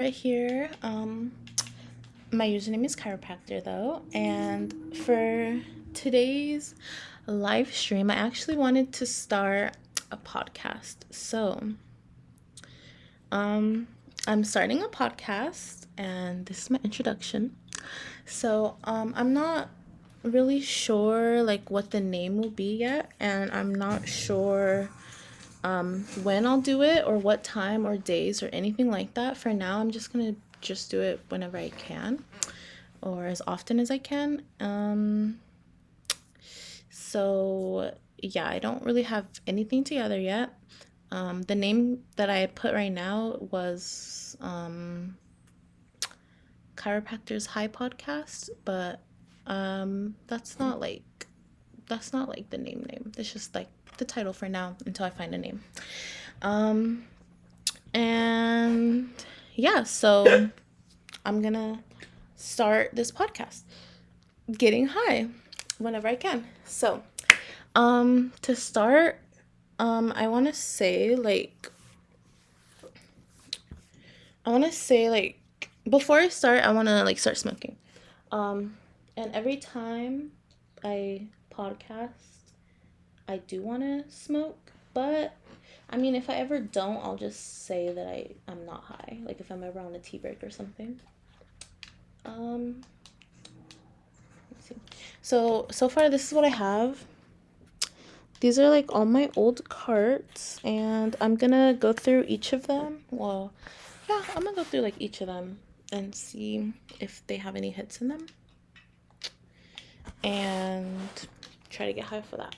right here. My username is kyerapractor though, and for today's live stream, I actually wanted to start a podcast. I'm starting a podcast, and this is my introduction. I'm not really sure like what the name will be yet, and I'm not sure when I'll do it or what time or days or anything like that. For now, I'm just gonna do it whenever I can or as often as I can. So yeah, I don't really have anything together yet. The name that I put right now was Chiropractor's High Podcast, but that's not like the name. It's just like the title for now until I find a name. And yeah, so I'm gonna start this podcast, getting high whenever I can. So, to start, I want to say before I start, I want to like start smoking. And every time I podcast, I do want to smoke, but I mean, if I ever don't, I'll just say that I'm not high. Like if I'm ever on a tea break or something. Let's see. So far this is what I have. These are like all my old carts, and I'm gonna go through each of them. Well, yeah, I'm gonna go through like each of them and see if they have any hits in them, and try to get high for that.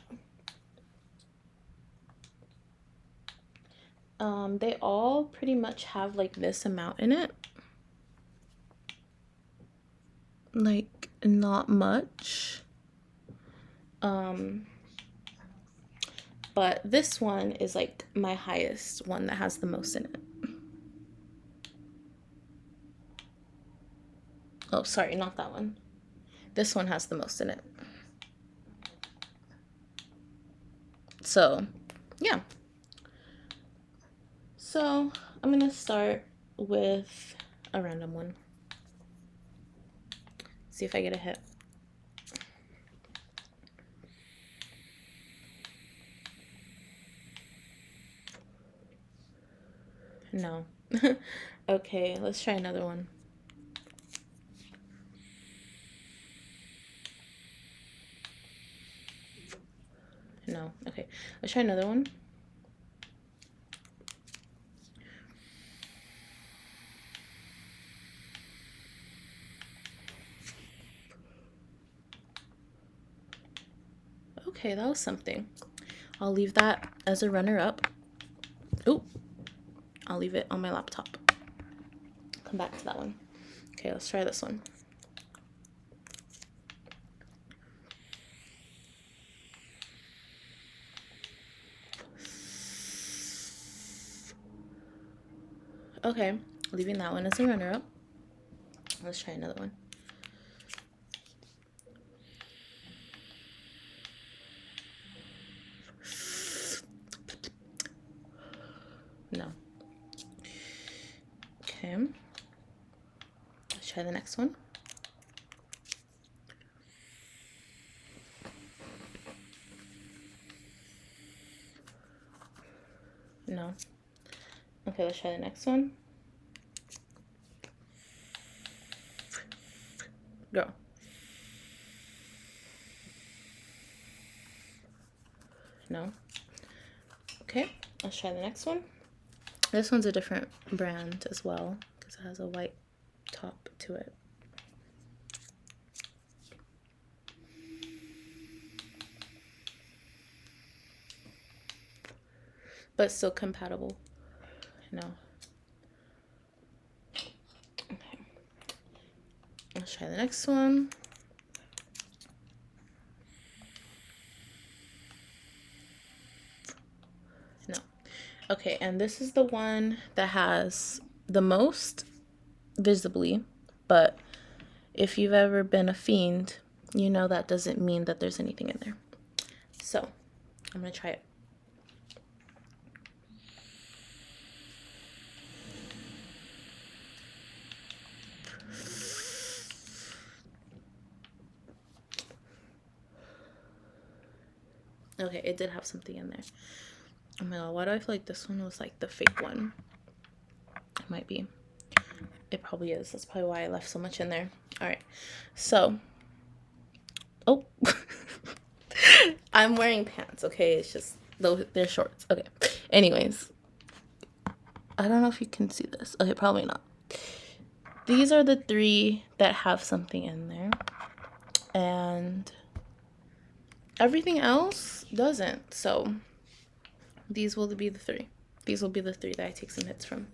They all pretty much have like this amount in it. Like not much. But this one is like my highest one that has the most in it. Oh, sorry, not that one. This one has the most in it. So, yeah. So, I'm gonna start with a random one. See if I get a hit. No. Okay, let's try another one. No. Okay, let's try another one. Okay, that was something. I'll leave that as a runner-up. Ooh, I'll leave it on my laptop. Come back to that one. Okay, let's try this one. Okay, leaving that one as a runner-up. Let's try another one. No. Okay. Let's try the next one. No. Okay, let's try the next one. Go. No. Okay, let's try the next one. This one's a different brand as well because it has a white top to it. But still compatible. No. Okay. Let's try the next one. No. Okay, and this is the one that has the most visibly, but if you've ever been a fiend, you know that doesn't mean that there's anything in there. So, I'm gonna try it. Okay, it did have something in there. Oh my god, why do I feel like this one was like the fake one? It might be. It probably is. That's probably why I left so much in there. All right. So, oh, I'm wearing pants. Okay, it's just they're shorts. Okay. Anyways, I don't know if you can see this. Okay, probably not. These are the 3 that have something in there, and everything else doesn't. So these will be the 3. These will be the 3 that I take some hits from.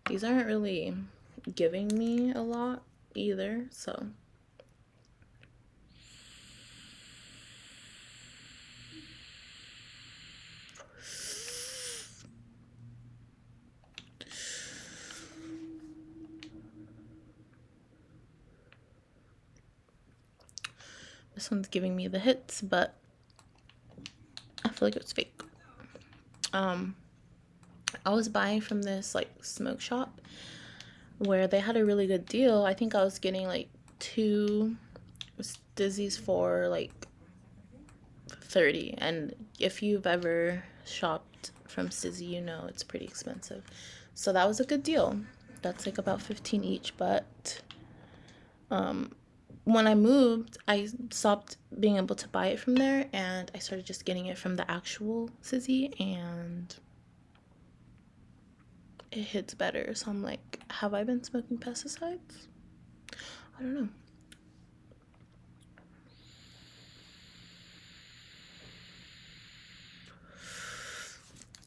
These aren't really giving me a lot either, so. This one's giving me the hits, but I feel like it's fake. I was buying from this like smoke shop where they had a really good deal. I think I was getting like 2 dizzies for like 30, and if you've ever shopped from Stizzy, you know it's pretty expensive. So that was a good deal. That's like about 15 each, but when I moved, I stopped being able to buy it from there, and I started just getting it from the actual Stizzy, and it hits better. So I'm like, have I been smoking pesticides? I don't know.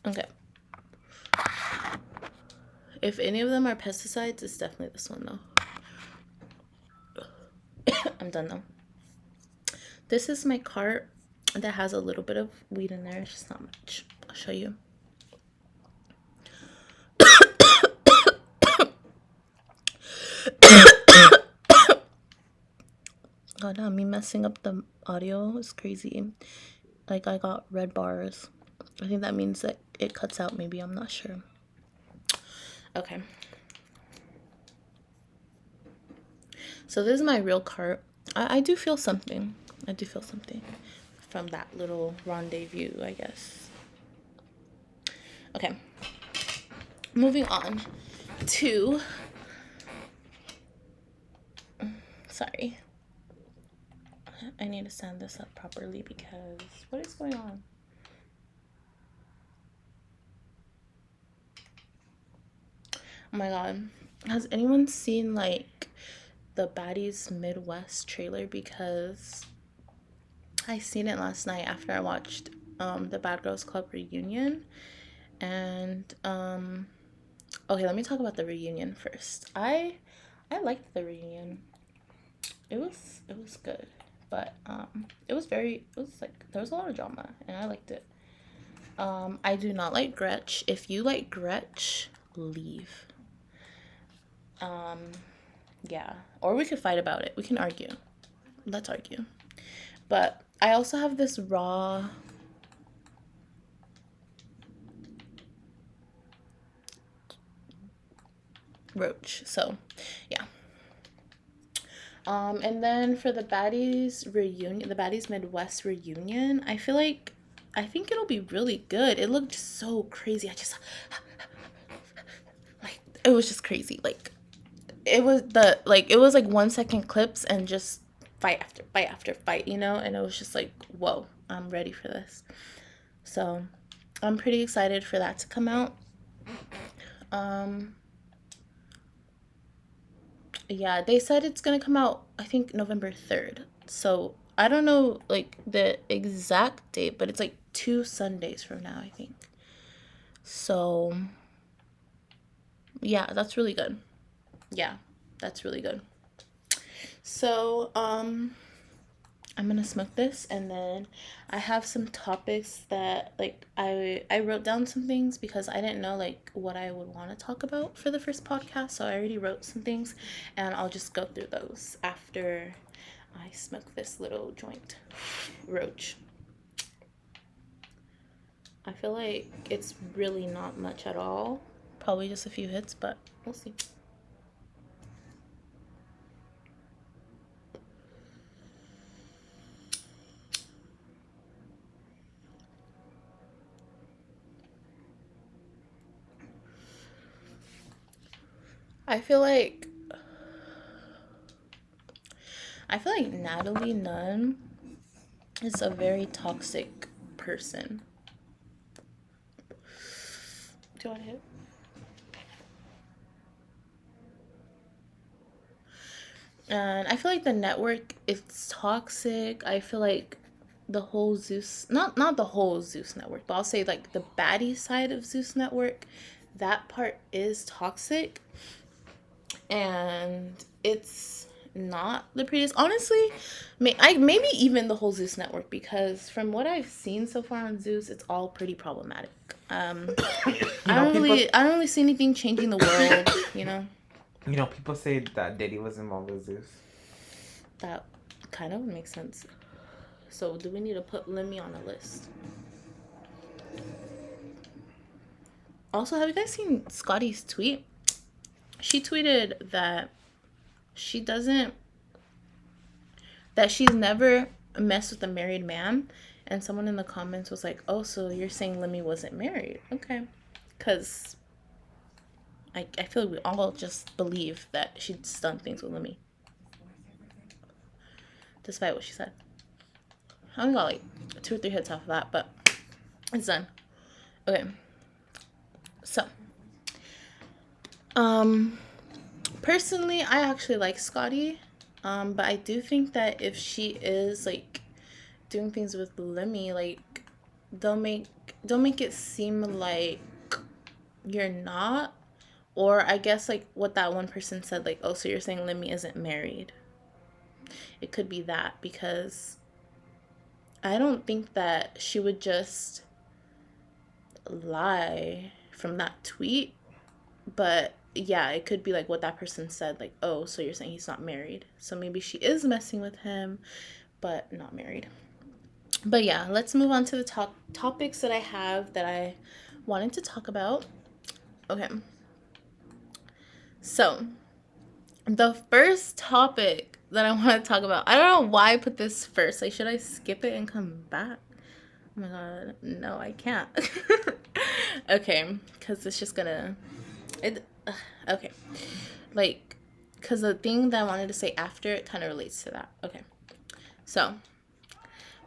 Okay. If any of them are pesticides, it's definitely this one though. I'm done though. This is my cart that has a little bit of weed in there. It's just not much. I'll show you. God damn, me messing up the audio is crazy. Like, I got red bars. I think that means that it cuts out, maybe. I'm not sure. Okay. So this is my real cart. I do feel something. I do feel something from that little rendezvous, I guess. Okay. Moving on to... Sorry. I need to stand this up properly because... What is going on? Oh my god. Has anyone seen, like, the Baddies Midwest trailer? Because I seen it last night after I watched the Bad Girls Club reunion. And, okay, let me talk about the reunion first. I liked the reunion. It was good. But, it was like, there was a lot of drama, and I liked it. I do not like Gretch. If you like Gretch, leave. Yeah. Or we could fight about it. We can argue. Let's argue. But I also have this raw... roach. So, yeah. And then for the Baddies reunion, the Baddies Midwest reunion, I think it'll be really good. It looked so crazy. Like, it was just crazy. Like, it was like 1 second clips and just fight after fight after fight, you know? And it was just like, whoa, I'm ready for this. So, I'm pretty excited for that to come out. Yeah, they said it's gonna come out, I think, November 3rd. So I don't know like the exact date, but it's like 2 Sundays from now, I think. So yeah, that's really good. Yeah, that's really good. So I'm gonna smoke this, and then I have some topics that like I wrote down some things because I didn't know like what I would want to talk about for the first podcast, so I already wrote some things, and I'll just go through those after I smoke this little joint. Roach. I feel like it's really not much at all. Probably just a few hits, but we'll see. I feel like Natalie Nunn is a very toxic person. Do you want to hit? And I feel like the network is toxic. I feel like the whole Zeus, not the whole Zeus network, but I'll say like the baddie side of Zeus network, that part is toxic, and it's not the prettiest. Honestly, maybe even the whole Zeus network, because from what I've seen so far on Zeus, it's all pretty problematic. I don't really see anything changing the world. People say that Diddy was involved with Zeus. That kind of makes sense. So do we need to put Lemmy on the list? Also, have you guys seen Scotty's tweet? She tweeted that she's never messed with a married man, and someone in the comments was like, "Oh, so you're saying Lemmy wasn't married?" Okay, because I feel like we all just believe that she's done things with Lemmy, despite what she said. I only got like 2 or 3 hits off of that, but it's done. Okay. So, personally, I actually like Scotty, but I do think that if she is like doing things with Lemmy, like don't make it seem like you're not, or I guess like what that one person said, like, oh, so you're saying Lemmy isn't married? It could be that, because I don't think that she would just lie from that tweet. But yeah, it could be like what that person said, like, oh, so you're saying he's not married. So maybe she is messing with him, but not married. But yeah, let's move on to the topics that I have that I wanted to talk about. Okay. So, the first topic that I want to talk about, I don't know why I put this first. Like, should I skip it and come back? Oh my god, no, I can't. Okay, because it's just gonna... okay. Like, because the thing that I wanted to say after it kind of relates to that. Okay. So,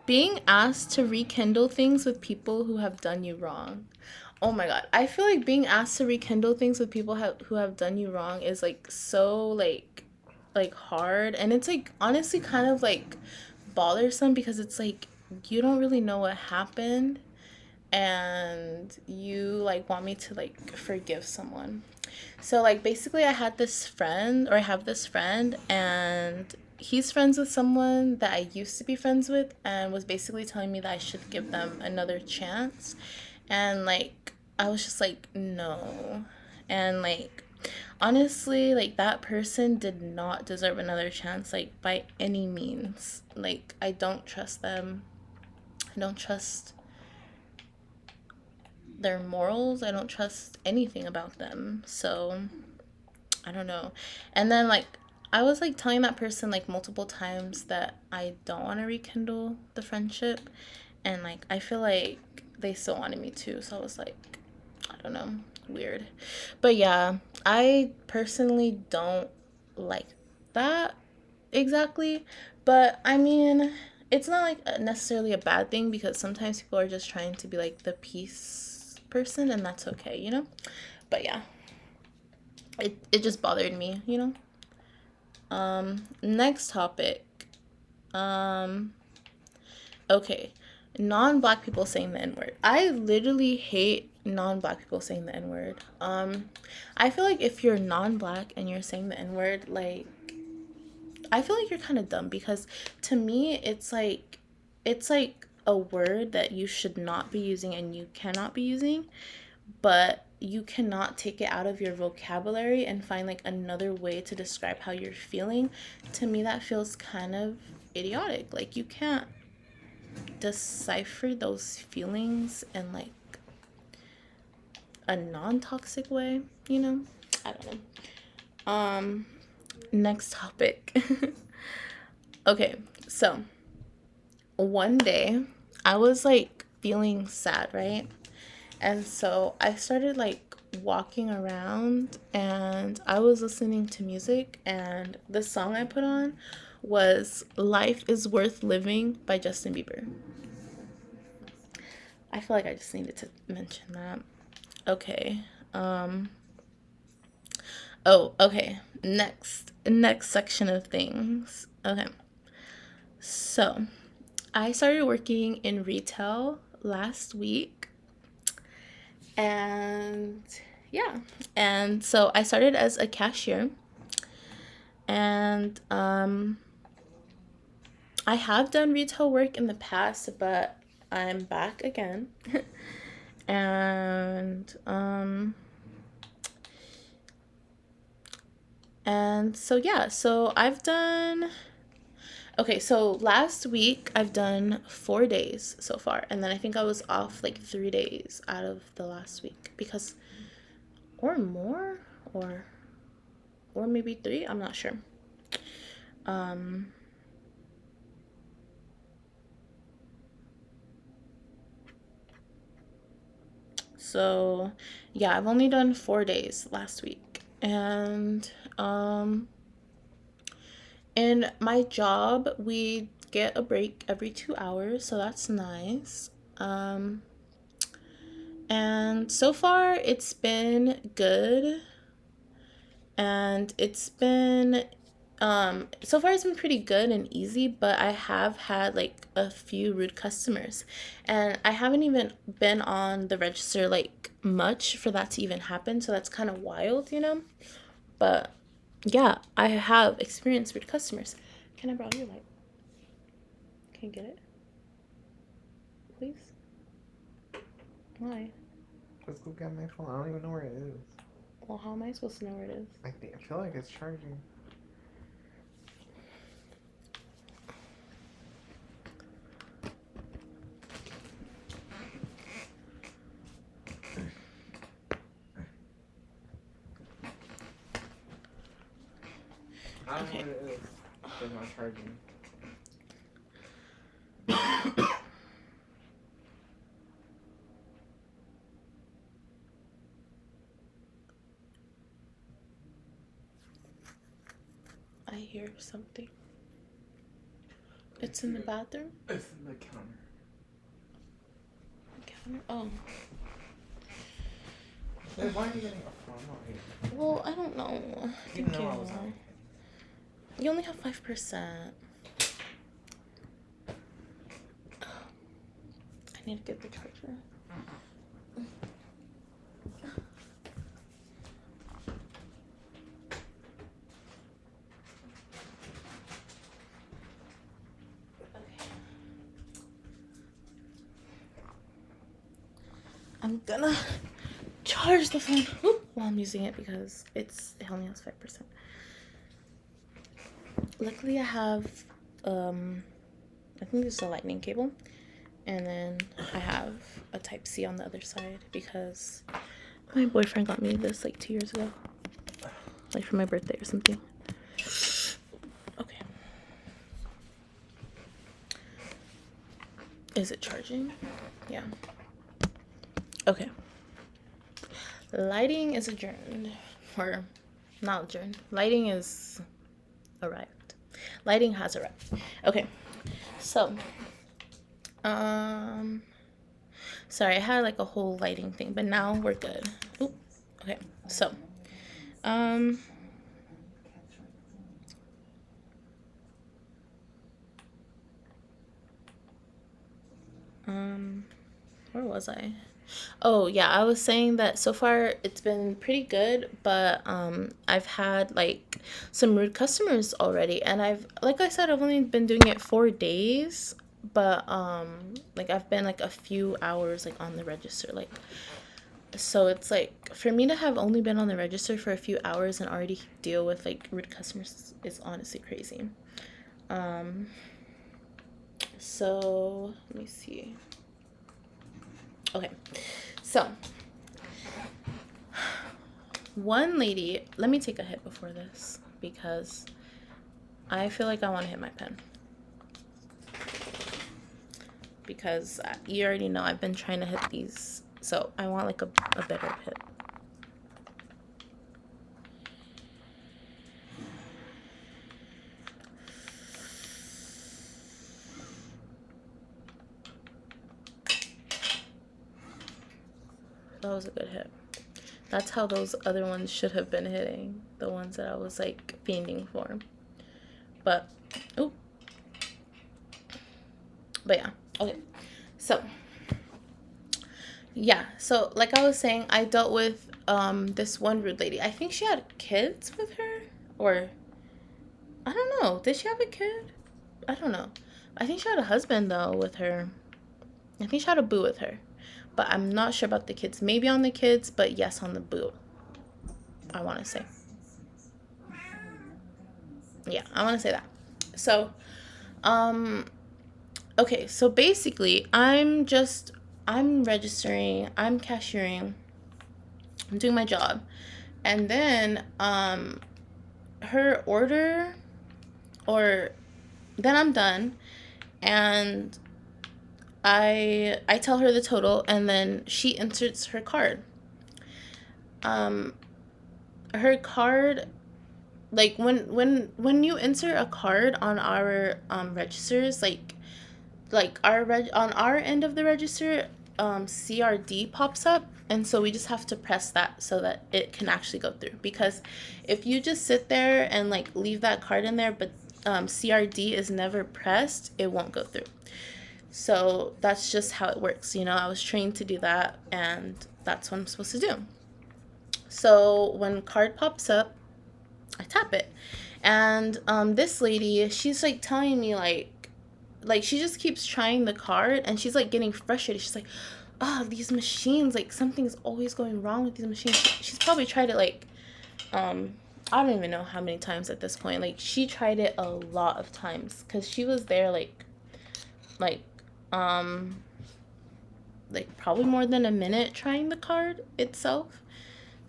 being asked to rekindle things with people who have done you wrong. Oh my god. I feel like being asked to rekindle things with people who have done you wrong is like so like hard, and it's like honestly kind of like bothersome, because it's like you don't really know what happened, and you like want me to like forgive someone. So like basically I have this friend, and he's friends with someone that I used to be friends with, and was basically telling me that I should give them another chance. And like I was just like, no. And like honestly, like that person did not deserve another chance, like by any means. Like I don't trust them. I don't trust their morals. I don't trust anything about them. So I don't know. And then like I was like telling that person like multiple times that I don't want to rekindle the friendship, and like I feel like they still wanted me to. So I was like, I don't know, weird. But yeah, I personally don't like that exactly. But I mean, it's not like necessarily a bad thing, because sometimes people are just trying to be like the peace person, and that's okay. But yeah, it just bothered me. Next topic. Okay. Non-black people saying the N-word. I literally hate non-black people saying the N-word. I feel like if you're non-black and you're saying the N-word, like I feel like you're kind of dumb because to me it's like a word that you should not be using and you cannot be using, but you cannot take it out of your vocabulary and find like another way to describe how you're feeling. To me that feels kind of idiotic. Like you can't decipher those feelings in like a non-toxic way, you know? I don't know. Next topic. Okay, so one day I was like feeling sad, right? And so I started like walking around and I was listening to music, and the song I put on was Life is Worth Living by Justin Bieber. I feel like I just needed to mention that. Okay. Um okay. Next section of things. Okay. So, I started working in retail last week, and yeah. And so I started as a cashier, and I have done retail work in the past, but I'm back again. and so yeah, so I've done okay, so last week I've done 4 days so far, and then I think I was off like 3 days out of the last week because, or more, or maybe three. I'm not sure. Um, so yeah, I've only done 4 days last week, and in my job we get a break every 2 hours, so that's nice. And so far it's been good, and it's been so far it's been pretty good and easy, but I have had like a few rude customers, and I haven't even been on the register like much for that to even happen, so that's kind of wild, you know. But yeah, I have experienced rude customers. Can I borrow your light? Can you get it, please? Why? Let's go get my phone. I don't even know where it is. Well, how am I supposed to know where it is? I feel like it's charging. I don't know what it is. It's not charging. I hear something. It's in the bathroom? It's in the counter. Counter? Oh. Wait, why are you getting a phone? Not here. Well, I don't know. You Thank know you. I was out. You only have 5%. I need to get the charger. I'm gonna charge the phone while I'm using it because it only has 5%. Luckily I have I think this is a lightning cable, and then I have a type C on the other side because my boyfriend got me this like 2 years ago, like for my birthday or something. Okay. Is it charging? Yeah. Okay. Lighting is adjourned. Or not adjourned. Lighting is arrived. Lighting has arrived. Okay. So, sorry, I had like a whole lighting thing, but now we're good. Oop. Okay. So, where was I? Oh, yeah, I was saying that so far it's been pretty good, but I've had like like some rude customers already, and like I said, I've only been doing it 4 days, but like I've been like a few hours like on the register, like, so it's like for me to have only been on the register for a few hours and already deal with like rude customers is honestly crazy. um so let me see. Okay, so one lady, let me take a hit before this because I feel like I want to hit my pen, because you already know I've been trying to hit these, so I want like a better hit. That was a good hit. That's how those other ones should have been hitting, the ones that I was like fiending for. But oh, but yeah, okay. So yeah, so like I was saying, I dealt with this one rude lady. I think she had kids with her, or I don't know. Did she have a kid? I don't know. I think she had a husband though with her. I think she had a boo with her, but I'm not sure about the kids. Maybe on the kids, but yes on the boo. I want to say. Yeah, I want to say that. So, um, okay. So basically, I'm registering, I'm cashiering, I'm doing my job, and then her order, or then I'm done, and I tell her the total, and then she inserts her card. Um, her card, like when you insert a card on our registers, like on our end of the register, CRD pops up, and so we just have to press that so that it can actually go through. Because if you just sit there and like leave that card in there, but CRD is never pressed, it won't go through. So that's just how it works. I was trained to do that, and that's what I'm supposed to do. So when card pops up, I tap it, and this lady, she's like telling me like she just keeps trying the card, and she's like getting frustrated. She's like, oh, these machines, like something's always going wrong with these machines. She's probably tried it like I don't even know how many times at this point. Like she tried it a lot of times, because she was there like um like probably more than a minute trying the card itself.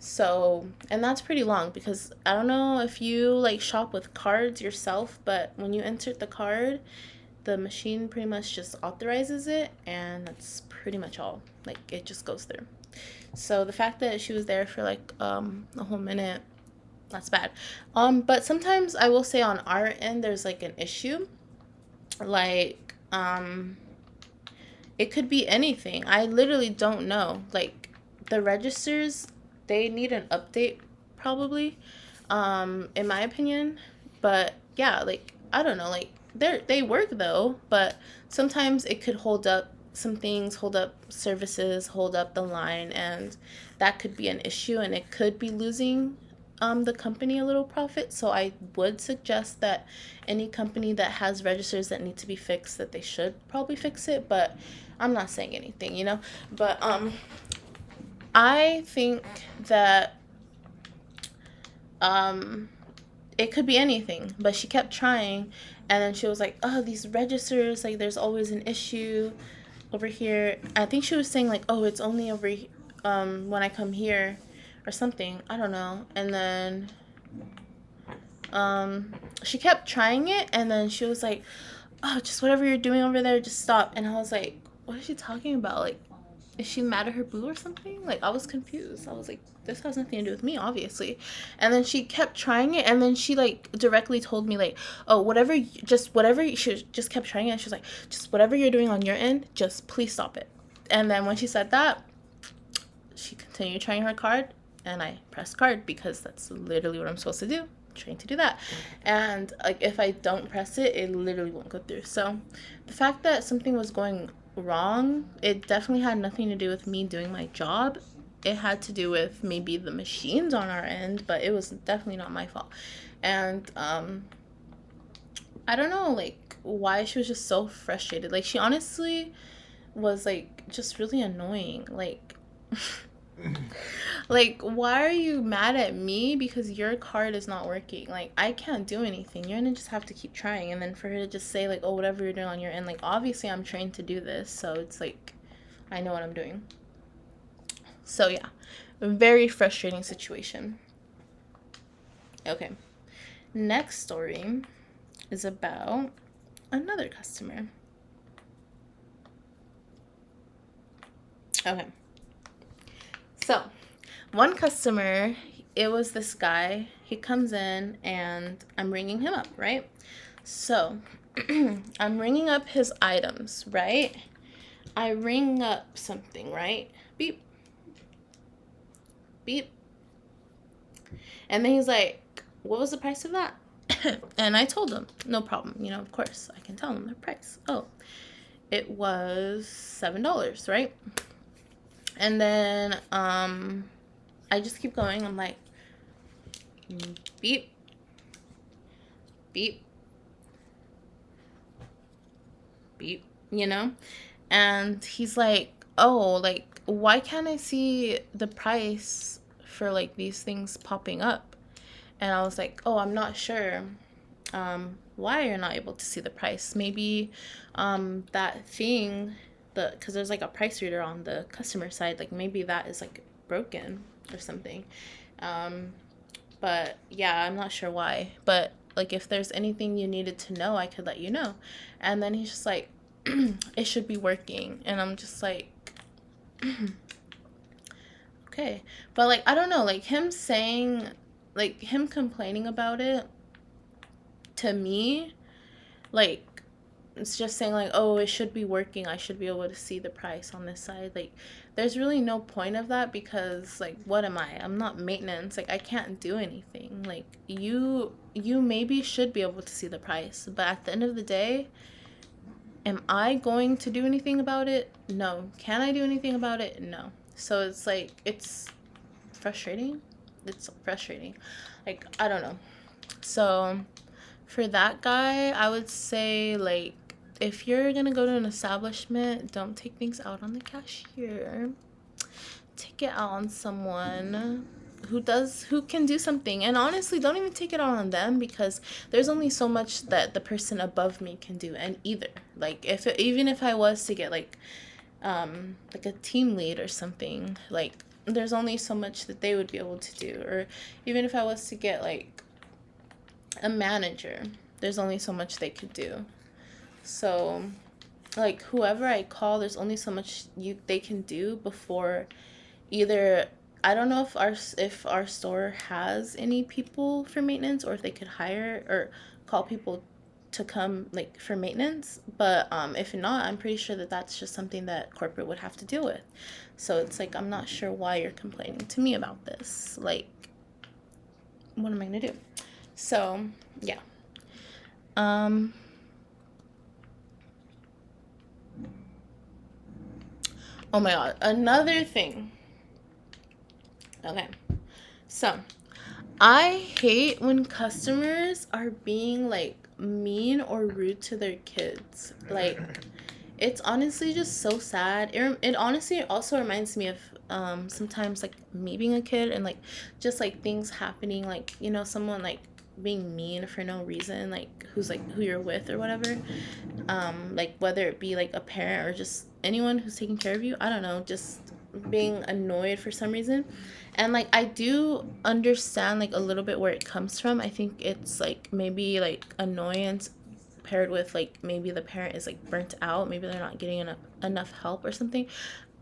So, and that's pretty long, because I don't know if you like shop with cards yourself, but when you insert the card, the machine pretty much just authorizes it, and that's pretty much all. Like it just goes through. So the fact that she was there for like a whole minute, that's bad. But sometimes I will say on our end there's like an issue. Like it could be anything. I literally don't know. Like the registers, they need an update probably, in my opinion. But yeah, like I don't know, like they work though, but sometimes it could hold up some things, hold up services, hold up the line, and that could be an issue, and it could be losing the company a little profit. So I would suggest that any company that has registers that need to be fixed, that they should probably fix it. But I'm not saying anything. But I think that it could be anything. But she kept trying, and then she was like, oh, these registers, like there's always an issue over here. I think she was saying like, oh, it's only over when I come here or something. I don't know. And then she kept trying it, and then she was like, oh, just whatever you're doing over there, just stop. And I was like, what is she talking about? Like, is she mad at her boo or something? Like, I was confused. I was like, this has nothing to do with me, obviously. And then she kept trying it, and then she like directly told me like, oh, she just kept trying it. She was like, just whatever you're doing on your end, just please stop it. And then when she said that, she continued trying her card, and I pressed card, because that's literally what I'm supposed to do. I'm trained to do that. And like if I don't press it, it literally won't go through. So the fact that something was going wrong, it definitely had nothing to do with me doing my job. It had to do with maybe the machines on our end, but it was definitely not my fault. And I don't know, like, why she was just so frustrated. Like, she honestly was, like, just really annoying. Like, why are you mad at me because your card is not working? Like, I can't do anything. You're gonna just have to keep trying. And then for her to just say, like, oh, whatever you're doing on your end, like, obviously I'm trained to do this. So it's like, I know what I'm doing. So, yeah, a very frustrating situation. Okay. Next story is about another customer. Okay. So, one customer, it was this guy. He comes in and I'm ringing him up, right? So, I'm ringing up his items, right? I ring up something, right? Beep, beep. And then he's like, what was the price of that? And I told him, no problem. You know, of course, I can tell him the price. Oh, it was $7, right? And then I just keep going. I'm like, beep, beep, beep, you know? And he's like, oh, like, why can't I see the price for, like, these things popping up? And I was like, oh, I'm not sure why you're not able to see the price. Maybe that thing, because there's, like, a price reader on the customer side, like, maybe that is, like, broken or something. Um, but, yeah, I'm not sure why. But, like, if there's anything you needed to know, I could let you know. And then he's just like, it should be working. And I'm just like, okay. But, like, I don't know. Like, him saying, like, him complaining about it, to me, like, it's just saying, like, oh, it should be working. I should be able to see the price on this side. Like, there's really no point of that because, like, what am I? I'm not maintenance. Like, I can't do anything. Like, you maybe should be able to see the price, but at the end of the day, am I going to do anything about it? No. Can I do anything about it? No. So it's like, it's frustrating. It's frustrating. Like, I don't know. So for that guy, I would say, like, if you're gonna go to an establishment, don't take things out on the cashier. Take it out on someone who can do something. And honestly, don't even take it out on them because there's only so much that the person above me can do. And either, like, even if I was to get like a team lead or something, like, there's only so much that they would be able to do. Or even if I was to get, like, a manager, there's only so much they could do. So, like, whoever I call, there's only so much they can do before either, I don't know if our store has any people for maintenance or if they could hire or call people to come, like, for maintenance. But if not, I'm pretty sure that that's just something that corporate would have to deal with. So it's like, I'm not sure why you're complaining to me about this. Like, what am I gonna do? So yeah. um oh my god, another thing. Okay, so I hate when customers are being, like, mean or rude to their kids. Like, it's honestly just so sad. It honestly also reminds me of sometimes, like, me being a kid and, like, just, like, things happening, like, you know, someone, like, being mean for no reason, like, who's, like, who you're with or whatever. Like, whether it be, like, a parent or just anyone who's taking care of you, I don't know, just being annoyed for some reason. And, like, I do understand, like, a little bit where it comes from. I think it's, like, maybe, like, annoyance paired with, like, maybe the parent is, like, burnt out, maybe they're not getting enough help or something.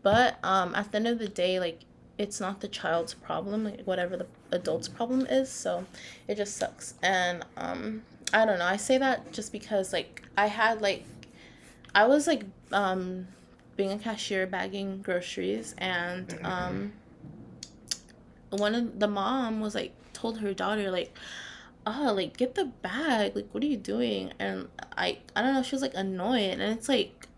But at the end of the day, like, it's not the child's problem, like, whatever the adult's problem is. So it just sucks. And I don't know, I say that just because, like, I was, like, being a cashier bagging groceries, and one of the mom was, like, told her daughter, like, oh, like, get the bag, like, what are you doing? And I don't know, she was, like, annoyed. And it's like,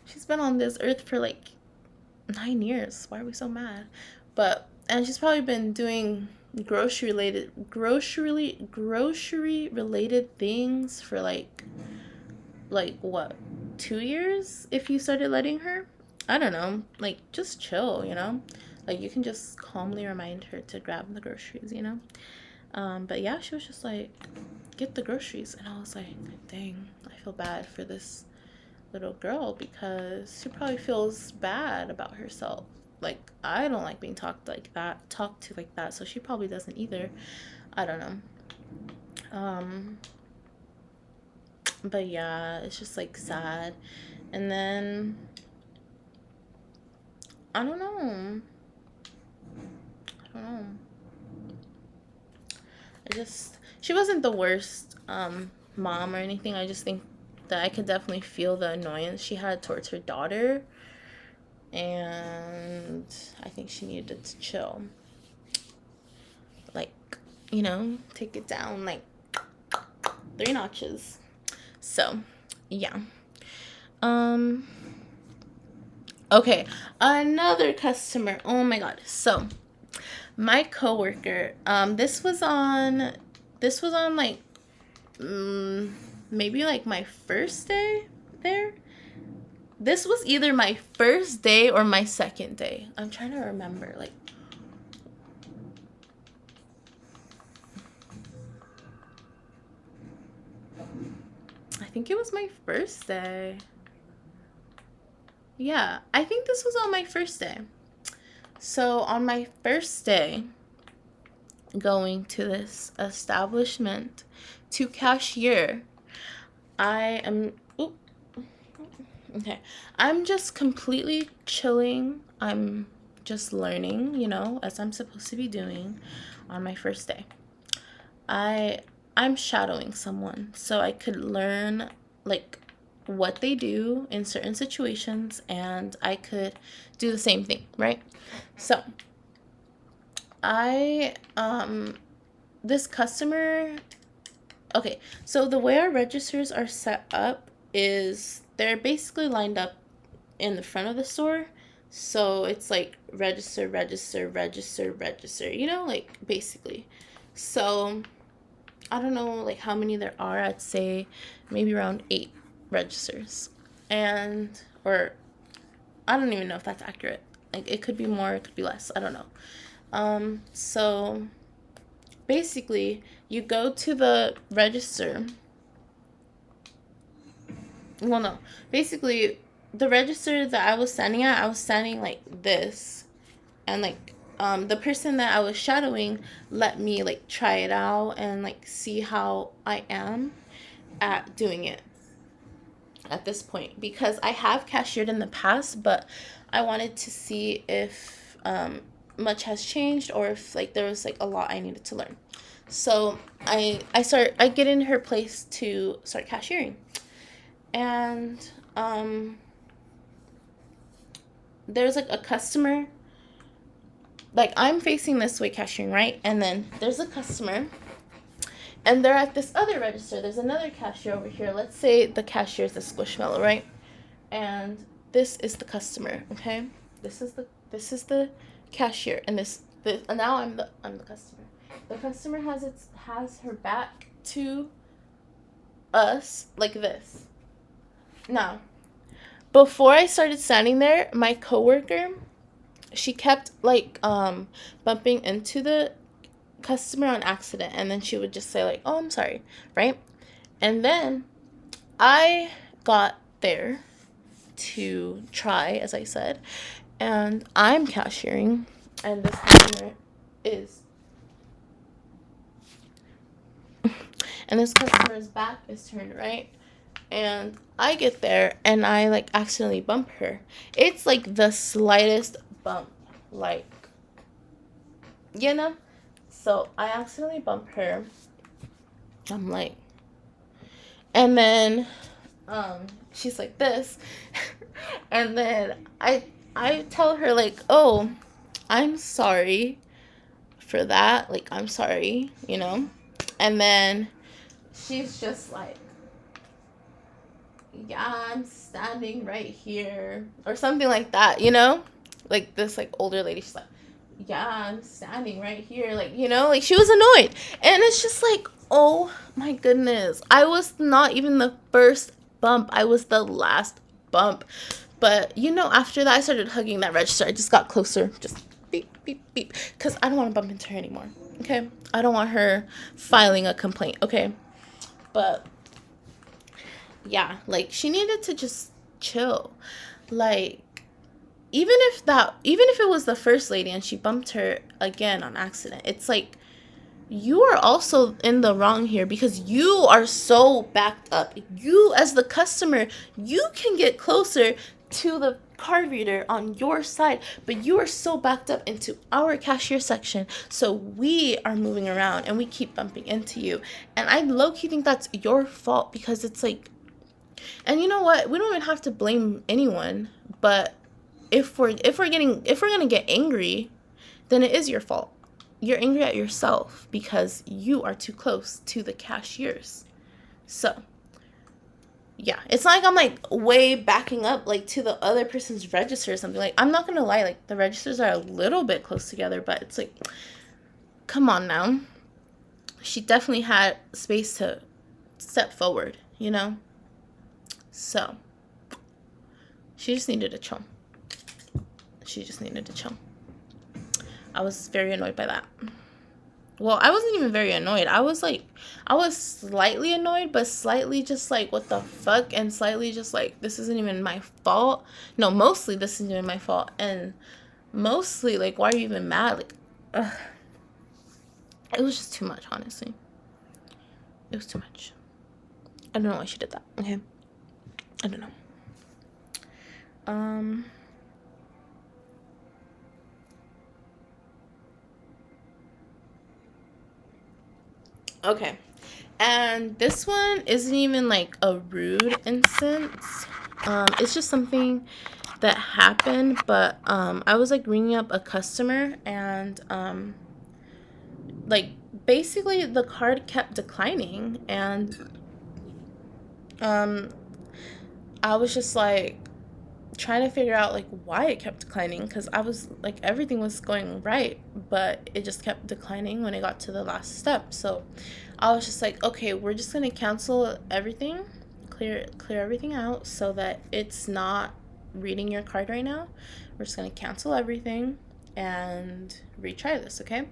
she's been on this earth for, like, 9 years. Why are we so mad? And she's probably been doing grocery related things for like what, 2 years if you started letting her. I don't know, like just chill, like you can just calmly remind her to grab the groceries, but yeah, she was just like, get the groceries, and I was like, dang, I feel bad for this little girl because she probably feels bad about herself. Like, I don't like being talked to like that, so she probably doesn't either. I don't know. um but yeah, it's just like sad. And then I don't know. I don't know. She wasn't the worst mom or anything. I just think that I could definitely feel the annoyance she had towards her daughter, and I think she needed to chill. Like, take it down like 3 notches. So, yeah. Um okay, another customer. Oh my god. So, my coworker, this was on like maybe like my first day there. This was either my first day or my second day. I'm trying to remember. Like, I think it was my first day. Yeah, I think this was on my first day. So, on my first day going to this establishment to cashier, I am. Oop, okay. I'm just completely chilling. I'm just learning, as I'm supposed to be doing on my first day. I'm shadowing someone so I could learn like what they do in certain situations, and I could do the same thing, right? So, I this customer, okay, so the way our registers are set up is they're basically lined up in the front of the store. So it's like register, register, register, register, like basically. So I don't know like how many there are. I'd say maybe around 8 registers. And, or I don't even know if that's accurate. Like, it could be more, it could be less. I don't know. So basically, you go to the register. Well, no. Basically, the register that I was standing like this. And like, the person that I was shadowing let me like try it out and like see how I am at doing it at this point, because I have cashiered in the past, but I wanted to see if much has changed, or if like there was like a lot I needed to learn. So I get in her place to start cashiering, and there's like a customer. Like, I'm facing this way cashiering, right? And then there's a customer, and they're at this other register. There's another cashier over here. Let's say the cashier is the Squishmallow, right? And this is the customer, okay? This is the cashier, and now I'm the customer. The customer has her back to us like this. Now, before I started standing there, my coworker, she kept like bumping into the customer on accident, and then she would just say like, "Oh, I'm sorry," right? And then I got there to try, as I said, and I'm cashiering, and this customer is and this customer's back is turned, right? And I get there and I like accidentally bump her. It's like the slightest bump, like, so I accidentally bump her. I'm like, and then she's like this. And then I tell her like, "Oh, I'm sorry for that. Like, I'm sorry, And then she's just like, "Yeah, I'm standing right here," or something like that, Like this like older lady, she's like, yeah, I'm standing right here. Like, like she was annoyed. And it's just like, oh my goodness. I was not even the first bump, I was the last bump. But, after that, I started hugging that register. I just got closer. Just beep, beep, beep. Because I don't want to bump into her anymore. Okay? I don't want her filing a complaint. Okay? But, yeah, like, she needed to just chill. Like, even if it was the first lady and she bumped her again on accident, it's like you are also in the wrong here because you are so backed up. You, as the customer, you can get closer to the card reader on your side, but you are so backed up into our cashier section, so we are moving around and we keep bumping into you. And I low-key think that's your fault because it's like, and you know what, we don't even have to blame anyone, but if we're gonna get angry, then it is your fault. You're angry at yourself because you are too close to the cashiers. So, yeah, it's not like I'm like way backing up like to the other person's register or something. Like, I'm not gonna lie, like the registers are a little bit close together, but it's like, come on now. She definitely had space to step forward. So, she just needed to chill. She just needed to chill. I was very annoyed by that. Well, I wasn't even very annoyed. I was slightly annoyed, but slightly just like, what the fuck? And slightly just like, this isn't even my fault. No, mostly this isn't even my fault. And mostly, like, why are you even mad? Like, ugh. It was just too much, honestly. It was too much. I don't know why she did that, okay? I don't know. Okay. And this one isn't even like a rude instance. It's just something that happened, but I was like ringing up a customer and like basically the card kept declining and I was just like trying to figure out like why it kept declining because I was like everything was going right, but it just kept declining when it got to the last step. So I was just like, okay, we're just gonna cancel everything, clear everything out so that it's not reading your card right now. We're just gonna cancel everything and retry this, okay?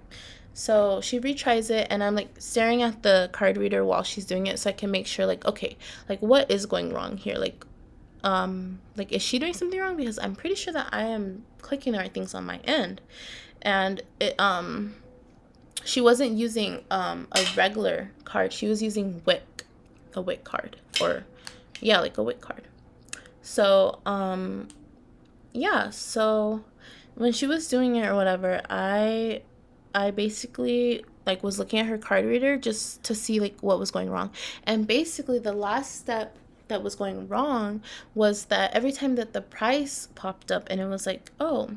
So she retries it and I'm like staring at the card reader while she's doing it so I can make sure like, okay, like what is going wrong here? Like is she doing something wrong? Because I'm pretty sure that I am clicking the right things on my end. And she wasn't using a regular card. She was using a WIC card, or yeah, like a WIC card. So yeah, so when she was doing it or whatever, I basically like was looking at her card reader just to see like what was going wrong. And basically the last step that was going wrong was that every time that the price popped up and it was like, oh,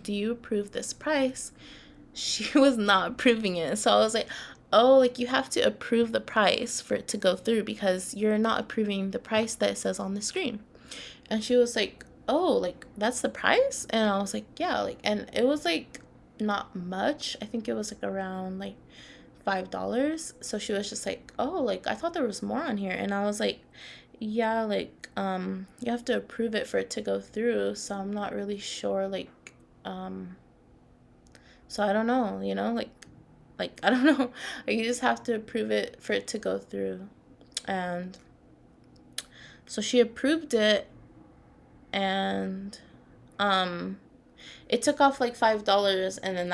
do you approve this price? She was not approving it. So I was like, oh, like you have to approve the price for it to go through because you're not approving the price that it says on the screen. And she was like, oh, like that's the price? And I was like, yeah, like, and it was like not much. I think it was like around like $5. So she was just like, oh, like I thought there was more on here. And I was like, yeah, like you have to approve it for it to go through. So I'm not really sure, like so I don't know, like I don't know. Like, you just have to approve it for it to go through. And so she approved it and it took off like $5 and then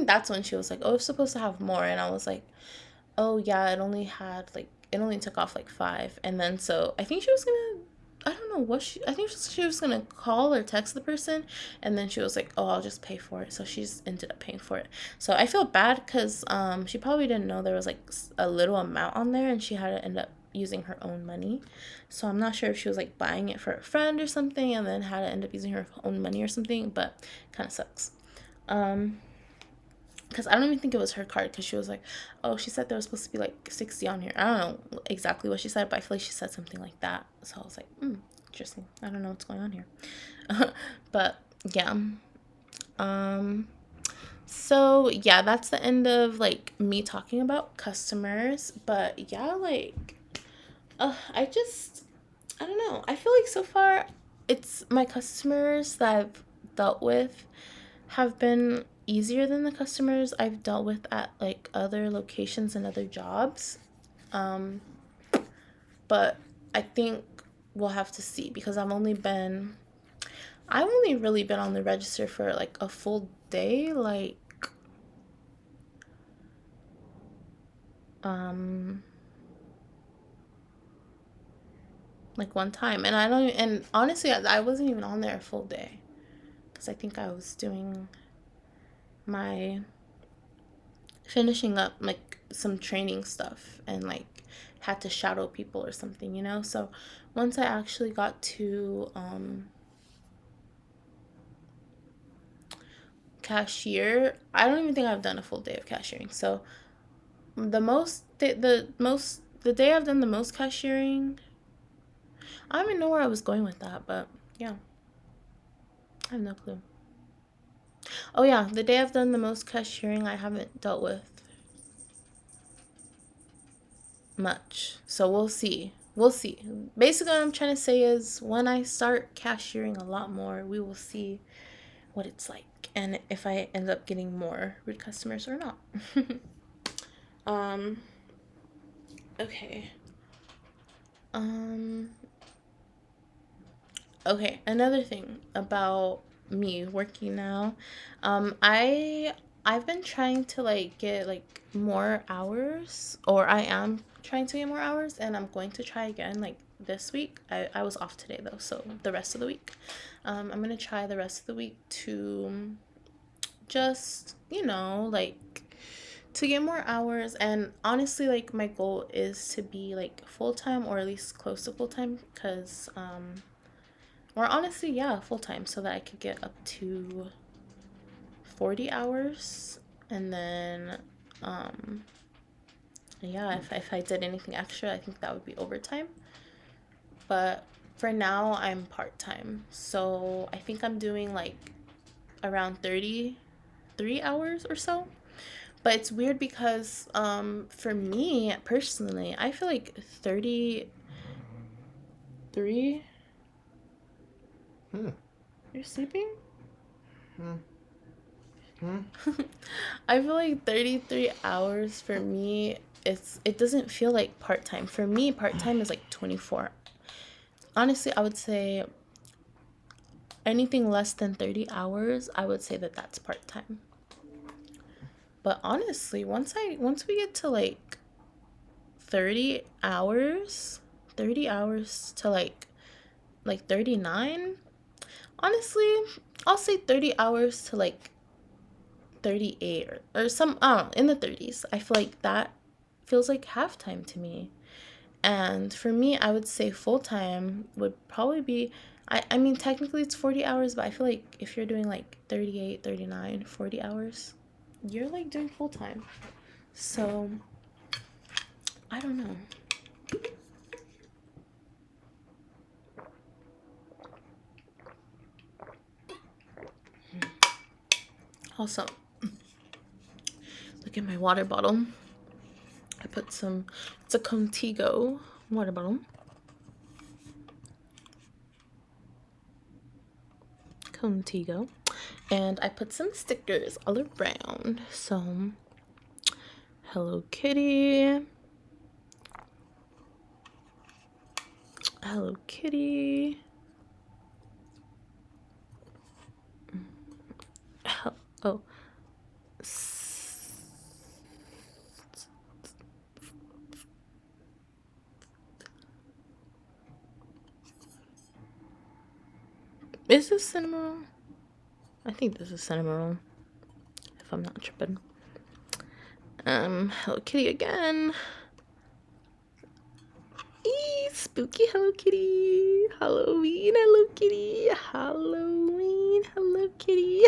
that's when she was like, oh, it's supposed to have more. And I was like, oh yeah, it only took off like five. And then so I think she was gonna, I don't know what I think she was gonna call or text the person, and then she was like, oh, I'll just pay for it. So she just ended up paying for it. So I feel bad because she probably didn't know there was like a little amount on there and she had to end up using her own money. So I'm not sure if she was like buying it for a friend or something and then had to end up using her own money or something, but kind of sucks. Because I don't even think it was her card because she was like, oh, she said there was supposed to be like 60 on here. I don't know exactly what she said, but I feel like she said something like that. So I was like, interesting. I don't know what's going on here. But yeah. So yeah, that's the end of like me talking about customers. But yeah, like I don't know. I feel like so far it's my customers that I've dealt with have been easier than the customers I've dealt with at like other locations and other jobs. Um, but I think we'll have to see because I've only really been on the register for like a full day, um like one time, and I don't and honestly I wasn't even on there a full day because I think I was doing my finishing up like some training stuff and like had to shadow people or something, you know? So once I actually got to cashier, I don't even think I've done a full day of cashiering. So the day I've done the most cashiering, I don't even know where I was going with that, but yeah, I have no clue. Oh yeah, the day I've done the most cashiering, I haven't dealt with much. So we'll see. We'll see. Basically, what I'm trying to say is when I start cashiering a lot more, we will see what it's like and if I end up getting more rude customers or not. um, okay. Um, okay. Another thing about me working now, I've been trying to like get like more hours, or I am trying to get more hours, and I'm going to try again like this week. I was off today though, so the rest of the week, I'm gonna try the rest of the week to just like to get more hours. And honestly, like my goal is to be like full-time or at least close to full-time because or honestly, yeah, full-time so that I could get up to 40 hours. And then yeah, if I did anything extra, I think that would be overtime. But for now I'm part-time, so I think I'm doing like around 33 hours or so. But it's weird because for me personally, I feel like 33. Hmm. You're sleeping? Hmm. Hmm. I feel like 33 hours for me, it doesn't feel like part-time. For me, part-time is like 24. Honestly, I would say anything less than 30 hours, I would say that that's part-time. But honestly, once we get to like 30 hours, 30 hours to like 39, honestly, I'll say 30 hours to like 38 or some, I don't know, in the 30s. I feel like that feels like halftime to me. And for me, I would say full time would probably be, I mean, technically it's 40 hours, but I feel like if you're doing like 38, 39, 40 hours, you're like doing full time. So I don't know. Also, look at my water bottle. I put some, it's a Contigo water bottle. Contigo. And I put some stickers all around. So, Hello Kitty. Hello Kitty. Oh. Is this cinnamon roll? I think this is cinnamon roll, if I'm not tripping. Hello Kitty again. Eee, spooky Hello Kitty. Halloween Hello Kitty. Halloween Hello Kitty.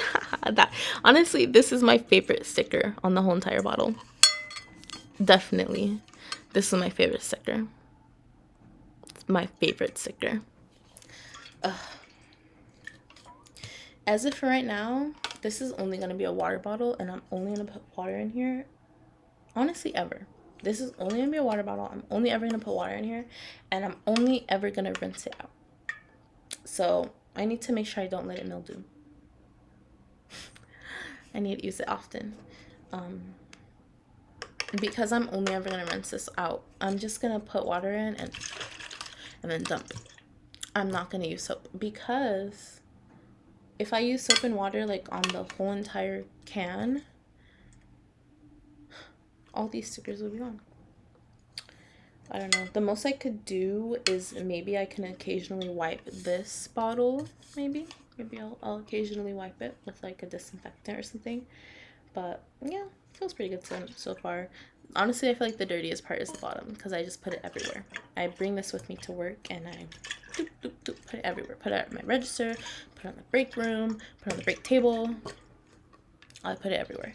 That, honestly, this is my favorite sticker on the whole entire bottle. Definitely. This is my favorite sticker. It's my favorite sticker. As of for right now, This is only going to be a water bottle, and I'm only going to put water in here. Honestly, ever. This is only going to be a water bottle. I'm only ever going to put water in here, and I'm only ever going to rinse it out. So I need to make sure I don't let it mildew. I need to use it often. Because I'm only ever going to rinse this out, I'm just going to put water in and then dump it. I'm not going to use soap, because if I use soap and water like on the whole entire can, all these stickers will be gone. I don't know. The most I could do is maybe I can occasionally wipe this bottle. Maybe I'll occasionally wipe it with like a disinfectant or something. But yeah, feels pretty good so far. Honestly, I feel like the dirtiest part is the bottom, because I just put it everywhere. I bring this with me to work, and I doop, doop, doop, put it everywhere. Put it at my register, put it on the break room, put it on the break table. I put it everywhere.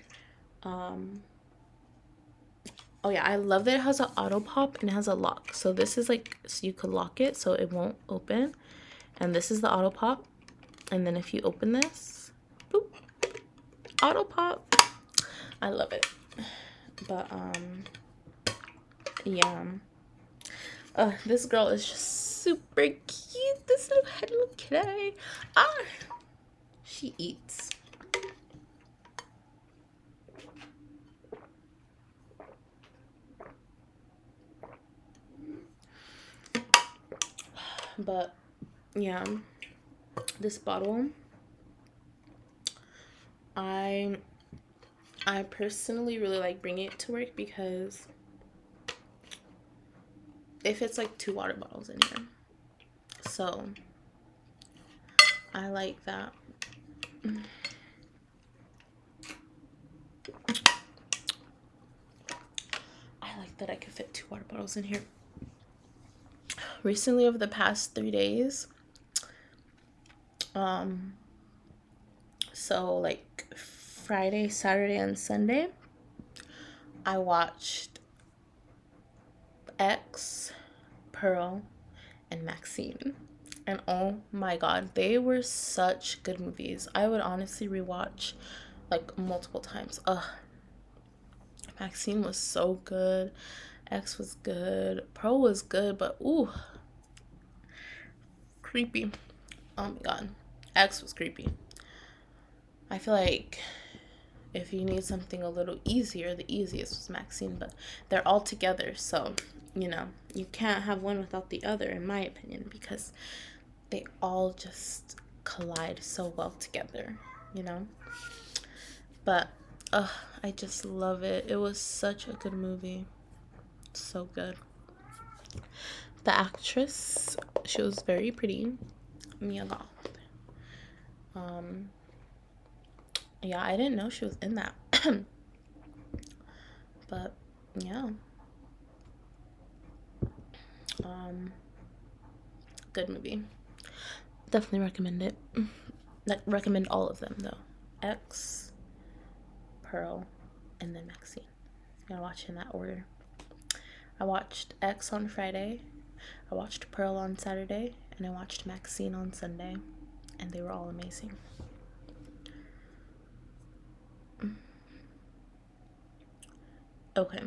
Oh yeah, I love that it has an auto pop and it has a lock. So this is like, so you could lock it so it won't open. And this is the auto pop. And then if you open this, boop, auto pop. I love it. But yeah. This girl is just super cute. This little Hello Kitty. She eats. But yeah, this bottle, I personally really like bringing it to work, because it fits like 2 water bottles in here. So I like that. I like that I could fit 2 water bottles in here. Recently, over the past 3 days, so like Friday, Saturday, and Sunday, I watched X, Pearl, and Maxine. And oh my god, they were such good movies. I would honestly rewatch like multiple times. Maxine was so good. X was good. Pearl was good, but ooh, creepy. Oh my god. X was creepy. I feel like if you need something a little easier, the easiest was Maxine, but they're all together, so you can't have one without the other, in my opinion, because they all just collide so well together, But I just love it. It was such a good movie. So good. The actress, she was very pretty. Mia Goth. Yeah, I didn't know she was in that. But yeah. Good movie. Definitely recommend it. Recommend all of them though. X, Pearl, and then Maxine. You gotta watch in that order. I watched X on Friday, I watched Pearl on Saturday, and I watched Maxine on Sunday, and they were all amazing. Okay,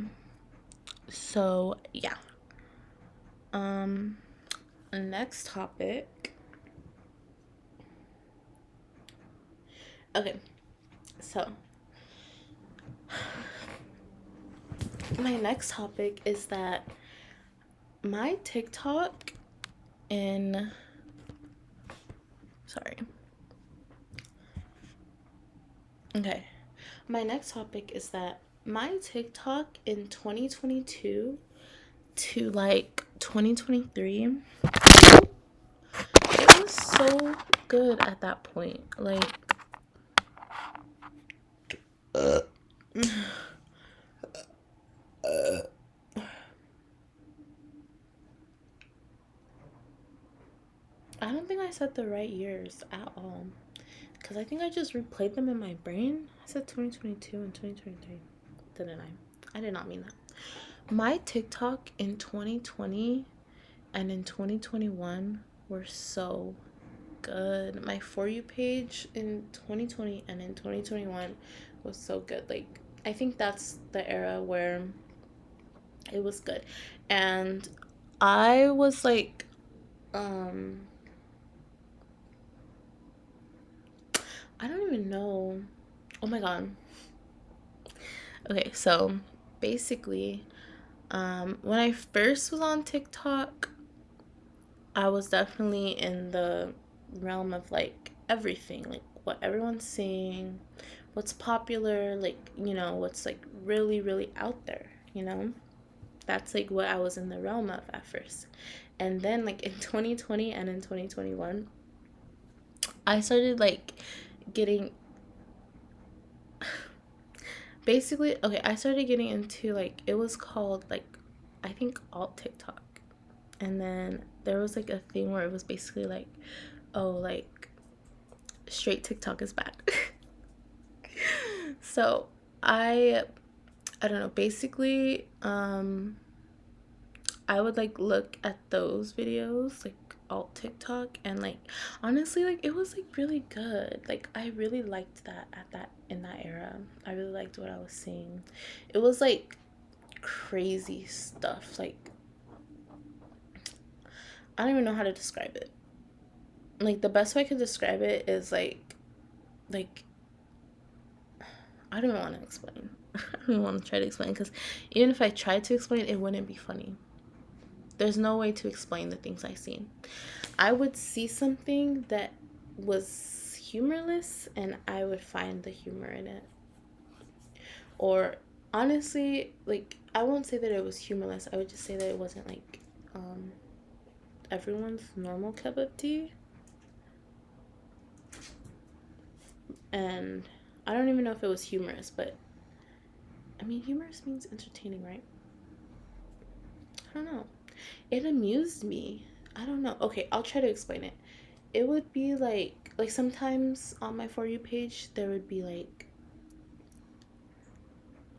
so yeah. Next topic. Okay, so my next topic is that my TikTok in Okay. My next topic is that my TikTok in 2022 to like 2023, it was so good at that point. Like, I don't think I said the right years at all, because I think I just replayed them in my brain. I said 2022 and 2023, didn't I? I did not mean that. My TikTok in 2020 and in 2021 were so good. My For You page in 2020 and in 2021 was so good. Like, I think that's the era where it was good. And I was like, I don't even know. Oh my God. Okay, so basically, when I first was on TikTok, I was definitely in the realm of like everything, like what everyone's saying, what's popular, like, what's like really, really out there, That's like what I was in the realm of at first. And then, like, in 2020 and in 2021, I started like getting basically, okay, I started getting into like, it was called like, I think alt TikTok. And then there was like a thing where it was basically like, oh, like straight TikTok is bad. So I don't know, basically, I would like look at those videos, like alt TikTok, and like honestly, like it was like really good. Like I really liked that at that in that era. I really liked what I was seeing. It was like crazy stuff. Like I don't even know how to describe it. Like the best way I could describe it is like I don't even want to explain. I don't even want to try to explain because even if I tried to explain, it wouldn't be funny. There's no way to explain the things I seen. I would see something that was humorless and I would find the humor in it. Or honestly, like I won't say that it was humorless. I would just say that it wasn't like everyone's normal cup of tea. And I don't even know if it was humorous, but I mean, humorous means entertaining, right? I don't know. It amused me. I don't know. Okay, I'll try to explain it. It would be like sometimes on my For You page there would be like,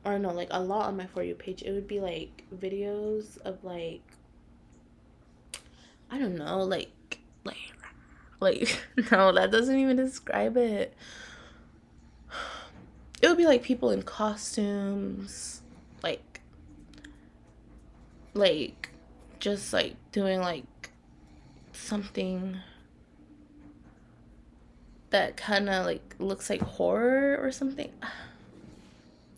or no, like a lot on my For You page it would be like videos of like, I don't know, like no, that doesn't even describe it. It would be like people in costumes, like like just like doing like something that kind of like looks like horror or something.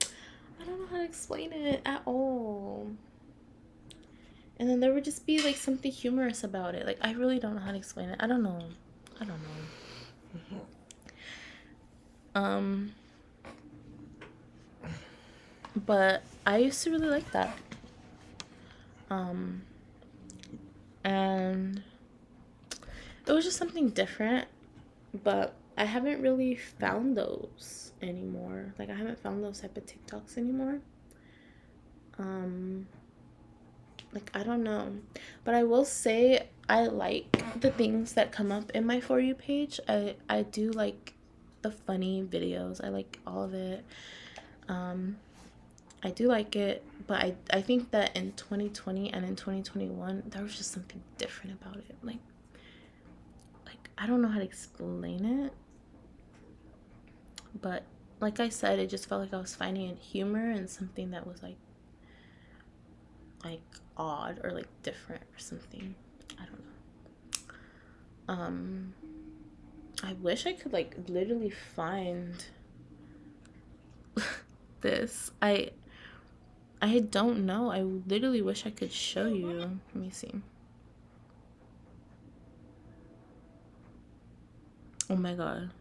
I don't know how to explain it at all. And then there would just be like something humorous about it. Like I really don't know how to explain it. I don't know. I don't know. Um, but I used to really like that. Um, and it was just something different, but I haven't really found those anymore. Like I haven't found those type of TikToks anymore. Um, like I don't know, but I will say I like the things that come up in my For You page. I do like the funny videos. I like all of it. Um, I do like it, but I think that in 2020 and in 2021 there was just something different about it. Like I don't know how to explain it, but like I said, it just felt like I was finding humor and something that was like odd or like different or something. I don't know. I wish I could like literally find this. I don't know. I literally wish I could show you. Let me see. Oh my god.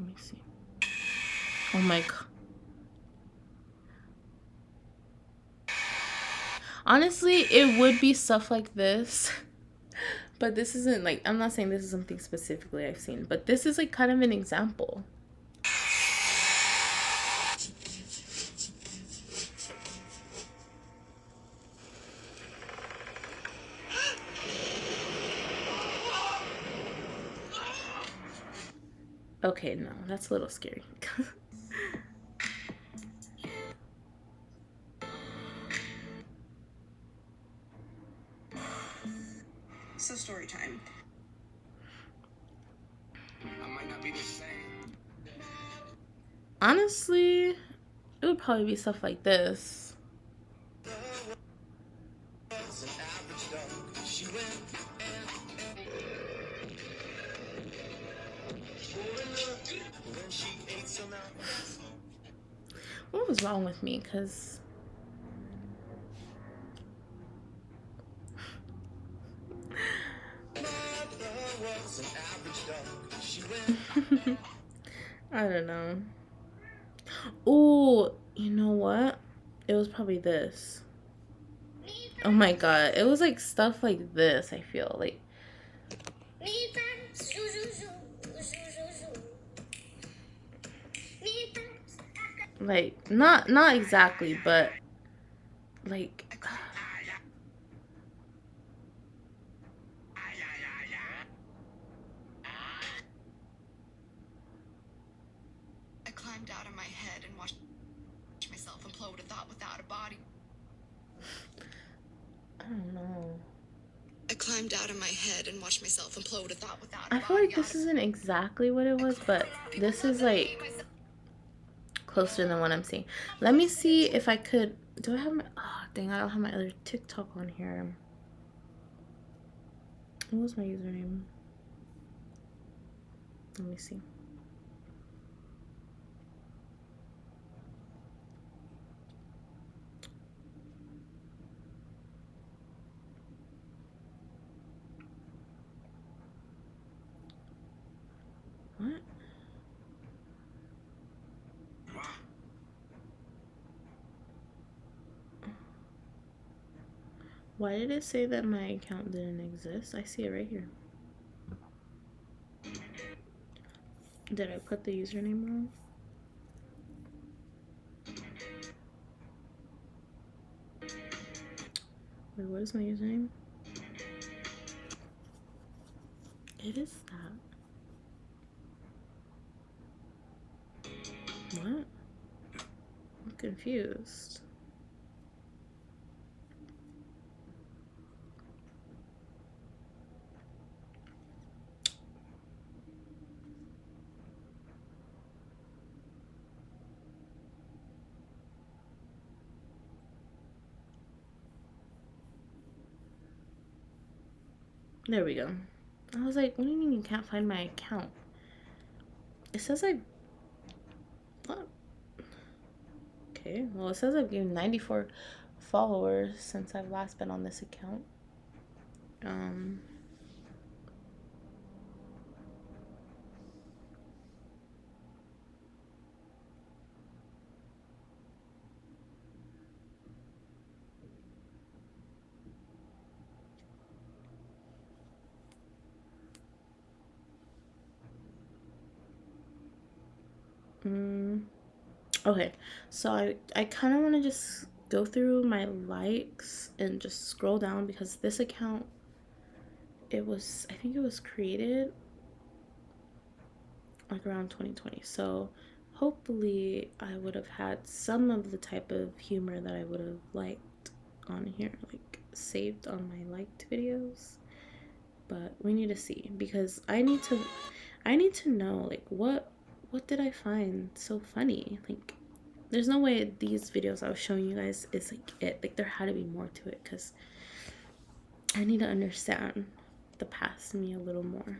Let me see. Oh my god. Honestly, it would be stuff like this. But this isn't like, I'm not saying this is something specifically I've seen, but this is like kind of an example. Okay, no, that's a little scary. So story time. I might not be the same. Honestly, it would probably be stuff like this. What was wrong with me? Because I don't know. Oh, you know what? It was probably this. Oh my god. It was like stuff like this, I feel like. Like not exactly, but like I climbed out of my head and watched myself implode a thought without a body. I don't know. I climbed out of my head and watched myself implode a thought without a I body. feel like this isn't exactly what it was, but this is like closer than what I'm seeing. Let me see if I could. Do I have my? Oh dang! I don't have my other TikTok on here. What was my username? Let me see. What? Why did it say that my account didn't exist? I see it right here. Did I put the username wrong? Wait, what is my username? It is that. What? I'm confused. There we go. I was like, what do you mean you can't find my account? It says I... What? Okay, well, it says I've gained 94 followers since I've last been on this account. Okay, so I kind of want to just go through my likes and just scroll down because this account, I think it was created like around 2020. So hopefully I would have had some of the type of humor that I would have liked on here, like saved on my liked videos. But we need to see because I need to know like what did I find so funny? Like there's no way these videos I was showing you guys is like it. Like there had to be more to it because I need to understand the past me a little more.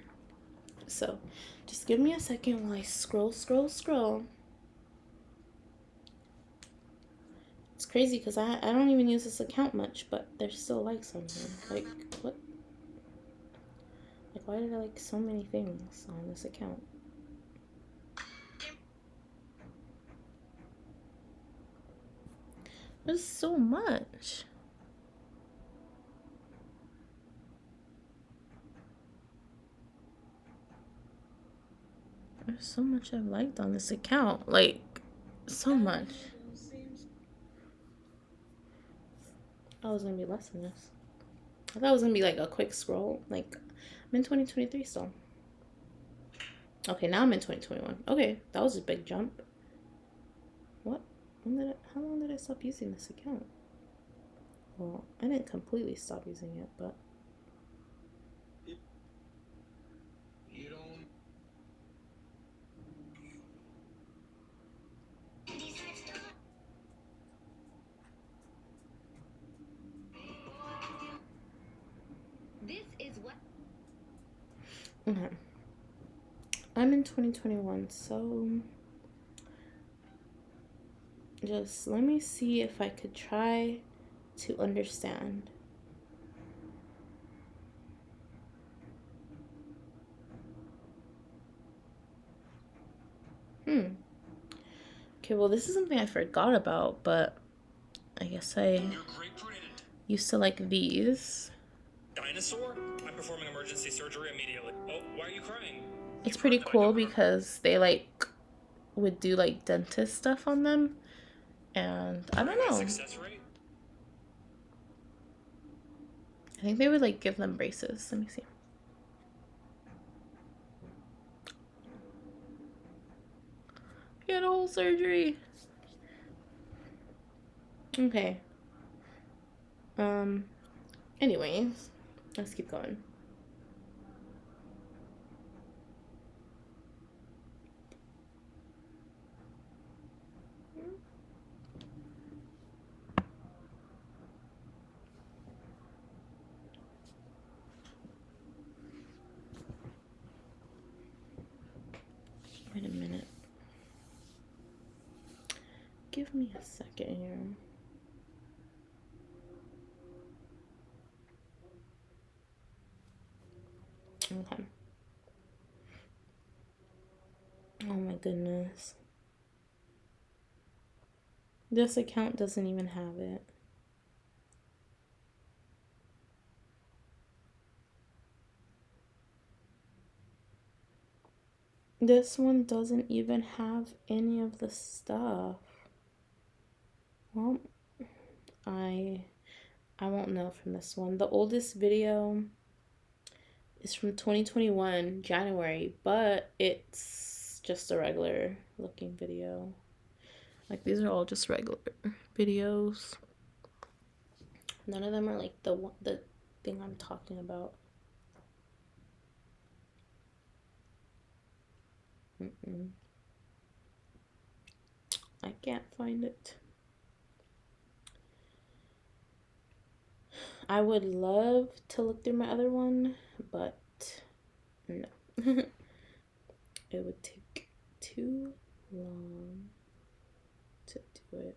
So just give me a second while I scroll. It's crazy because I don't even use this account much, but there's still likes on here. Like what? Like why did I like so many things on this account? There's so much. There's so much I've liked on this account. Like so much. I thought it was gonna be less than this. I thought it was gonna be like a quick scroll. Like I'm in 2023 still. Okay, now I'm in 2021. Okay, that was a big jump. What? How long did I stop using this account? Well, I didn't completely stop using it, but Okay. I'm in 2021, so just let me see if I could try to understand. Okay, well, this is something I forgot about, but I guess I used to like these. Dinosaur? I'm performing emergency surgery immediately. Oh, why are you crying? It's pretty cool because they like would do like dentist stuff on them, and I don't know. Success rate? I think they would like give them braces. Let me see. He had a whole surgery. Okay. Anyways, let's keep going. Wait a minute. Give me a second here. Okay. Oh my goodness. This account doesn't even have it. This one doesn't even have any of the stuff. Well, I won't know from this one. The oldest video is from 2021, January, but it's just a regular looking video. Like, these are all just regular videos. None of them are like the thing I'm talking about. I can't find it. I would love to look through my other one, but no. It would take too long to do it.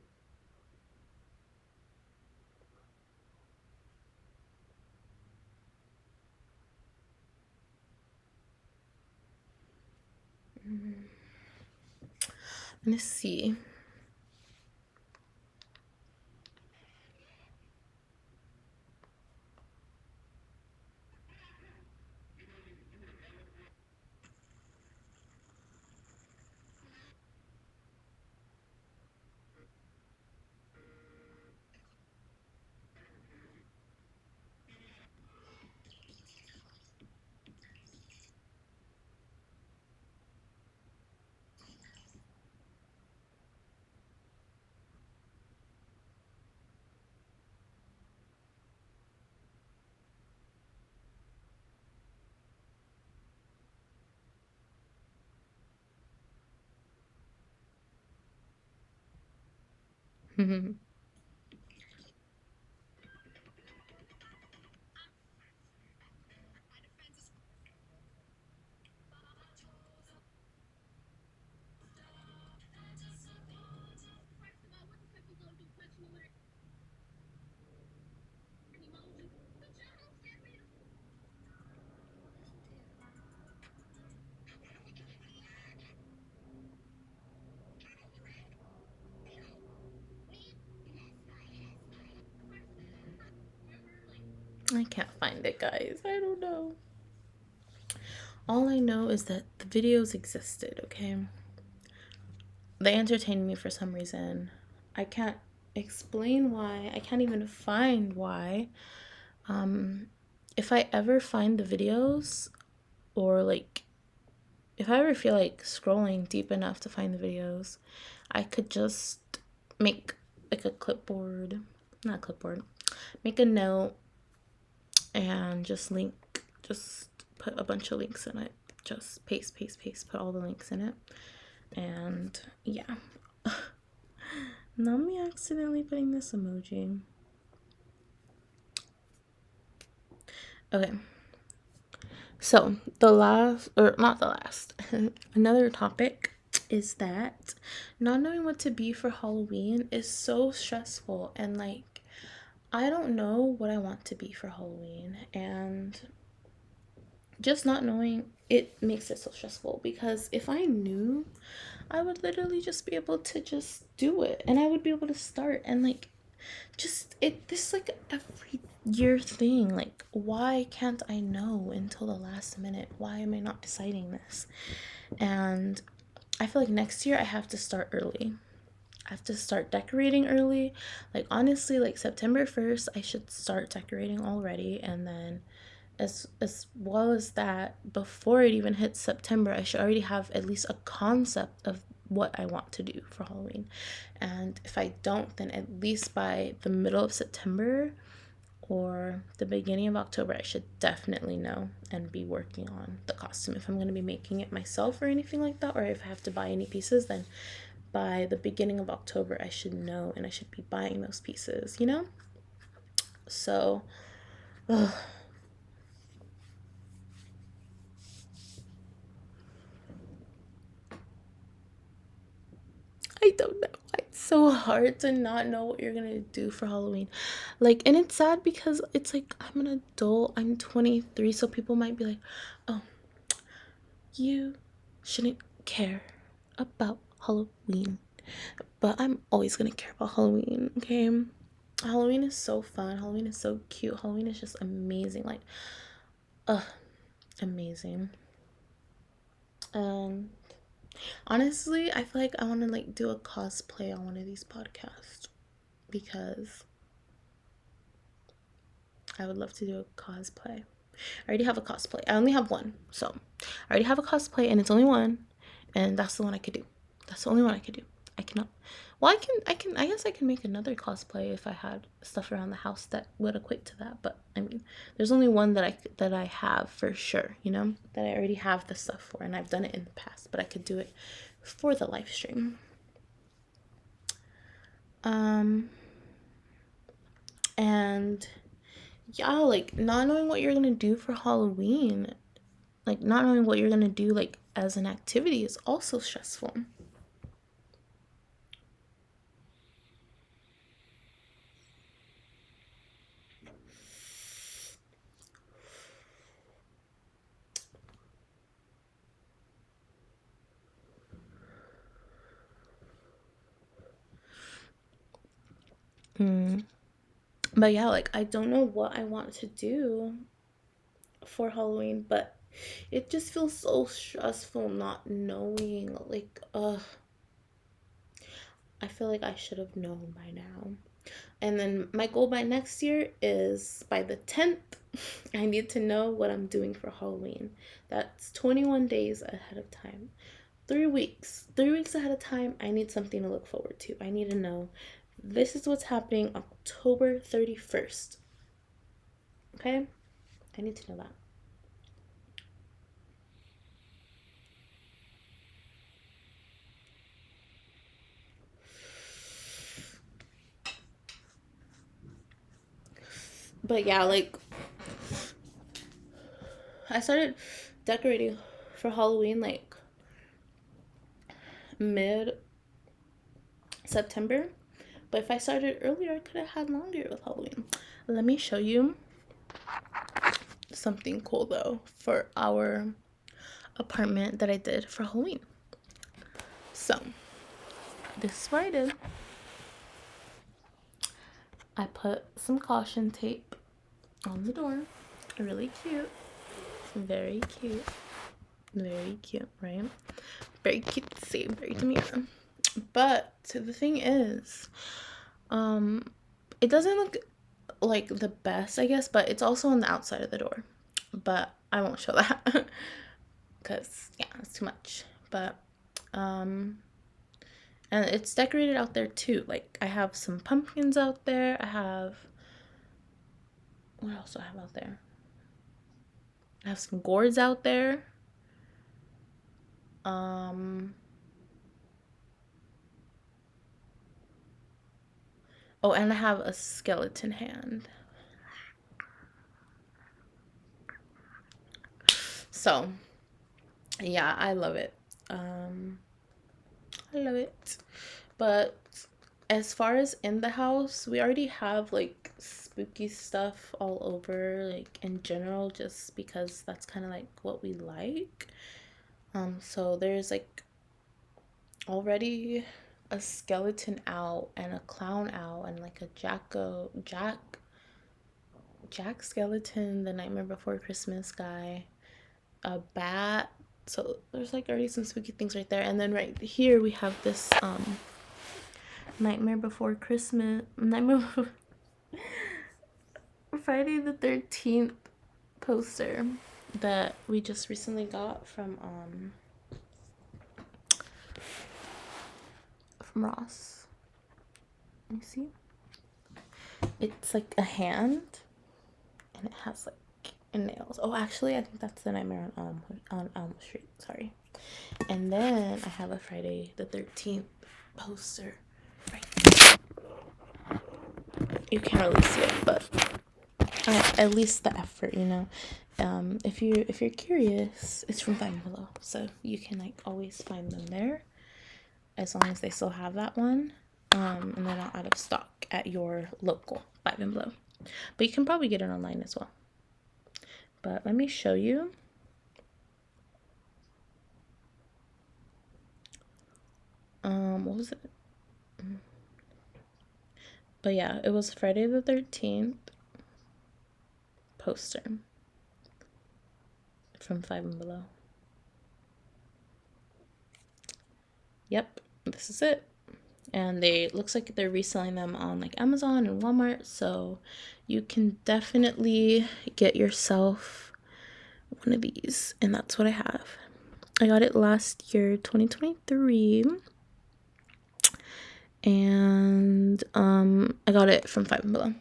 Let's see. I can't find it, guys. I don't know. All I know is that the videos existed, okay? They entertained me for some reason. I can't explain why. I can't even find why. If I ever find the videos, or like if I ever feel like scrolling deep enough to find the videos, I could just make like a clipboard, not clipboard, make a note and just put a bunch of links in it. Just paste, put all the links in it. And yeah. Not me accidentally putting this emoji. Okay. So, the last, or not the last, another topic is that not knowing what to be for Halloween is so stressful. And like, I don't know what I want to be for Halloween. And just not knowing it makes it so stressful, because if I knew, I would literally just be able to just do it and I would be able to start. And like, just it this like every year thing, like, why can't I know until the last minute? Why am I not deciding this? And I feel like next year I have to start early. I have to start decorating early. Like, honestly, like September 1st I should start decorating already. And then as well as that, before it even hits September, I should already have at least a concept of what I want to do for Halloween. And if I don't, then at least by the middle of September or the beginning of October, I should definitely know and be working on the costume. If I'm going to be making it myself or anything like that, or if I have to buy any pieces, then by the beginning of October, I should know and I should be buying those pieces, you know? So, ugh. I don't know. It's so hard to not know what you're gonna do for Halloween. Like, and it's sad because it's like, I'm an adult, I'm 23, so people might be like, oh, you shouldn't care about Halloween. But I'm always gonna care about Halloween, okay? Halloween is so fun. Halloween is so cute. Halloween is just amazing. Like, amazing. Um, Honestly, I feel like I want to like do a cosplay on one of these podcasts, because I would love to do a cosplay. I already have a cosplay. I only have one. So I already have a cosplay and it's only one. And that's the one I could do. That's the only one I could do. I cannot. Well, I guess I can make another cosplay if I had stuff around the house that would equate to that. But I mean, there's only one that I have for sure, you know, that I already have the stuff for, and I've done it in the past, but I could do it for the live stream. And yeah, like, not knowing what you're gonna do for Halloween, like not knowing what you're gonna do like as an activity is also stressful. But yeah, like, I don't know what I want to do for Halloween, but it just feels so stressful not knowing. Like, I feel like I should have known by now. And then my goal by next year is by the 10th, I need to know what I'm doing for Halloween. That's 21 days ahead of time. 3 weeks. 3 weeks ahead of time, I need something to look forward to. I need to know this is what's happening October 31st. Okay? I need to know that. But yeah, like, I started decorating for Halloween like mid September. But if I started earlier, I could have had longer with Halloween. Let me show you something cool though for our apartment that I did for Halloween. So, this is what I did. I put some caution tape on the door. Really cute. Very cute. Very cute, right? Very cute to see. Very demure. But the thing is, it doesn't look like the best, I guess, but it's also on the outside of the door. But I won't show that because yeah, it's too much. But and it's decorated out there too. Like, I have some pumpkins out there. I have, what else do I have out there? I have some gourds out there. Oh, and I have a skeleton hand. So yeah, I love it. I love it. But as far as in the house, we already have like spooky stuff all over, like in general, just because that's kind of like what we like. So there's like already a skeleton owl and a clown owl and like a Jack skeleton, the Nightmare Before Christmas guy, a bat. So there's like already some spooky things right there. And then right here we have this Nightmare Before Christmas, Friday the 13th poster that we just recently got from Ross. Let me see. It's like a hand and it has like nails. Oh, actually, I think that's the Nightmare on Elm Street. Sorry. And then I have a Friday the 13th poster. Right. You can't really see it, but at least the effort, you know. If you're curious, it's from Five Below, so you can like always find them there, as long as they still have that one. And they're not out of stock at your local Five Below, but you can probably get it online as well. But let me show you. What was it? But yeah, it was Friday the 13th poster from Five Below. Yep, this is it. And looks like they're reselling them on like Amazon and Walmart, so you can definitely get yourself one of these. And that's what I have. I got it last year, 2023. And I got it from Five Below.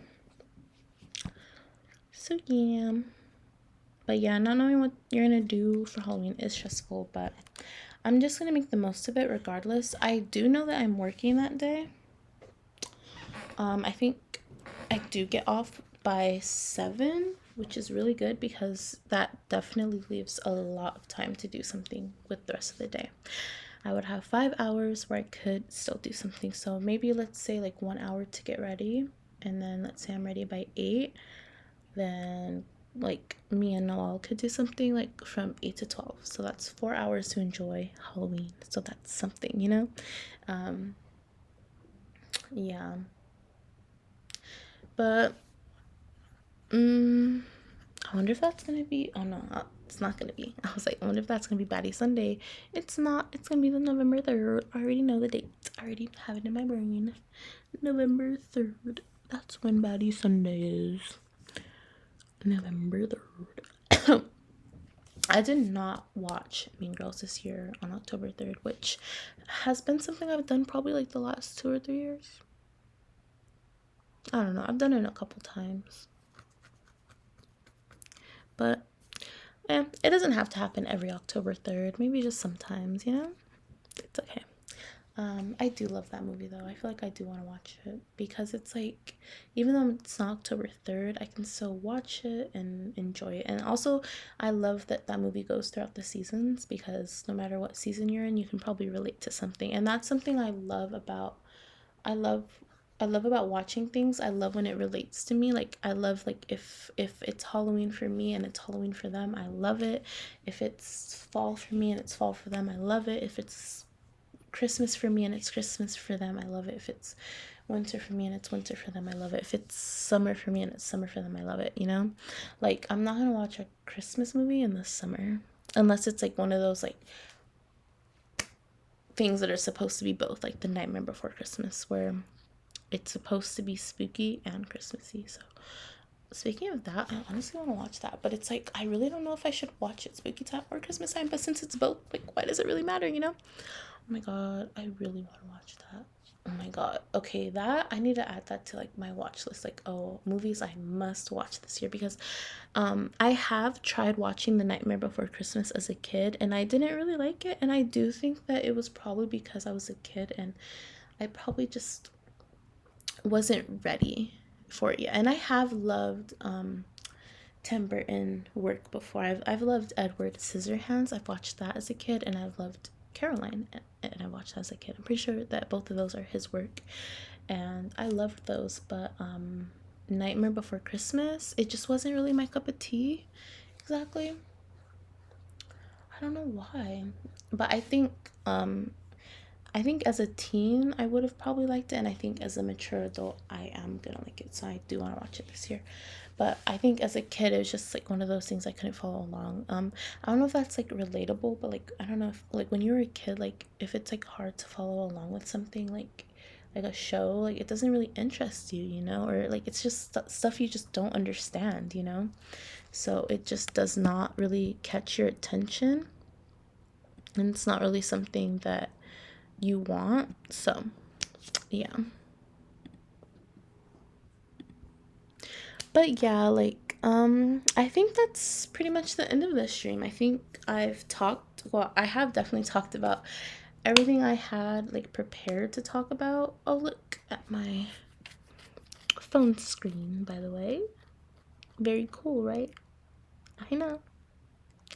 So yeah. But yeah, not knowing what you're gonna do for Halloween is stressful, but I'm just gonna make the most of it regardless. I do know that I'm working that day. I think I do get off by 7, which is really good because that definitely leaves a lot of time to do something with the rest of the day. I would have 5 hours where I could still do something. So maybe let's say like 1 hour to get ready, and then let's say I'm ready by 8. Then like me and Noel could do something like from 8 to 12. So that's 4 hours to enjoy Halloween. So that's something, you know? Yeah. But I wonder if that's gonna be. Oh no, it's not gonna be. I was like, I wonder if that's gonna be Baddie Sunday. It's not. It's gonna be the November 3rd. I already know the date. I already have it in my brain. November 3rd. That's when Baddie Sunday is. November 3rd. I did not watch Mean Girls this year on October 3rd, which has been something I've done probably like the last 2 or 3 years. I don't know. I've done it a couple times. But yeah, it doesn't have to happen every October 3rd. Maybe just sometimes, you know? It's okay. I do love that movie though. I feel like I do want to watch it because it's like, even though it's not October 3rd, I can still watch it and enjoy it. And also, I love that that movie goes throughout the seasons, because no matter what season you're in, you can probably relate to something. And that's something I love about watching things. I love when it relates to me. Like I love like if it's Halloween for me and it's Halloween for them, I love it. If it's fall for me and it's fall for them, I love it. If it's Christmas for me and it's Christmas for them, I love it. If it's winter for me and it's winter for them, I love it. If it's summer for me and it's summer for them, I love it, you know? Like I'm not gonna watch a Christmas movie in the summer unless it's like one of those like things that are supposed to be both, like The Nightmare Before Christmas, where it's supposed to be spooky and Christmassy. So speaking of that, I honestly want to watch that, but it's like I really don't know if I should watch it spooky time or Christmas time. But since it's both, like, why does it really matter, you know? Oh my god, I really want to watch that. Oh my god. Okay, that I need to add that to like my watch list. Like, oh, movies I must watch this year, because I have tried watching The Nightmare Before Christmas as a kid and I didn't really like it, and I do think that it was probably because I was a kid and I probably just wasn't ready for it yet. And I have loved Tim Burton work before. I've loved Edward Scissorhands. I've watched that as a kid, and I've loved Caroline, and I watched that as a kid. I'm pretty sure that both of those are his work, and I loved those. But Nightmare Before Christmas, it just wasn't really my cup of tea. Exactly. I don't know why, but I think as a teen I would have probably liked it, and I think as a mature adult I am gonna like it. So I do want to watch it this year. But I think as a kid it was just like one of those things I couldn't follow along. I don't know if that's like relatable, but like I don't know if like when you were a kid, like if it's like hard to follow along with something like a show, like it doesn't really interest you, you know, or like it's just stuff you just don't understand, you know. So it just does not really catch your attention, and it's not really something that you want. So yeah, but yeah, like I think that's pretty much the end of the stream. I think I have definitely talked about everything I had like prepared to talk about. Oh, look at my phone screen, by the way. Very cool, right? I know.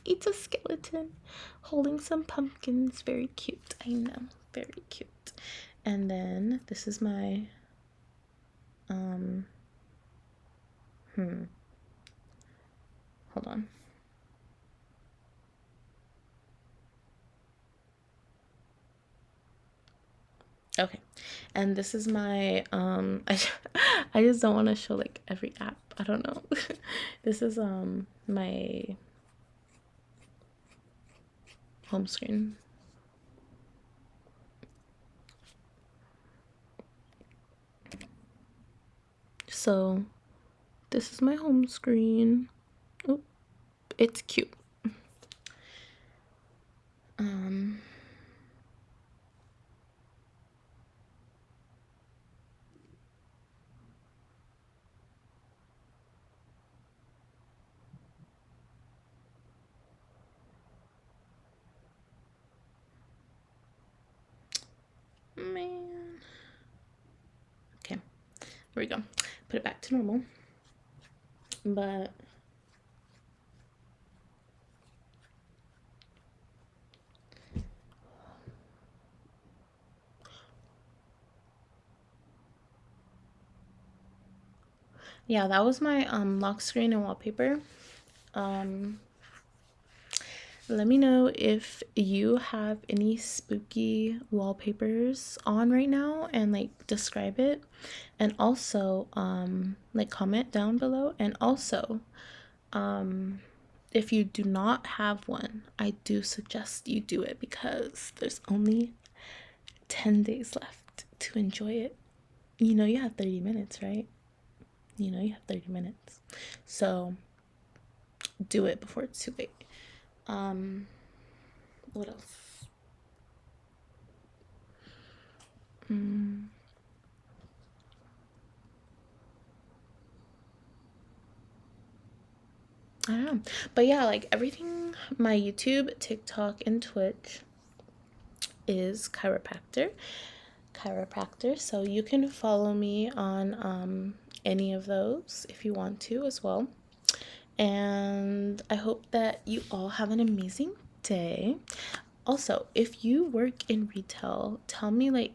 It's a skeleton holding some pumpkins. Very cute. I know. Very cute. And then this is my hold on. Okay. And this is my I just don't want to show like every app. I don't know. This is my home screen. So this is my home screen. Oh, it's cute. Man. Okay. There we go. Put it back to normal. But yeah, that was my lock screen and wallpaper. Let me know if you have any spooky wallpapers on right now and like describe it. And also like comment down below. And also if you do not have one, I do suggest you do it because there's only 10 days left to enjoy it. You know you have 30 minutes, right? You know you have 30 minutes. So do it before it's too late. What else? I don't know. But yeah, like everything, my YouTube, TikTok, and Twitch is chiropractor. So you can follow me on any of those if you want to as well. And I hope that you all have an amazing day. Also, if you work in retail, tell me like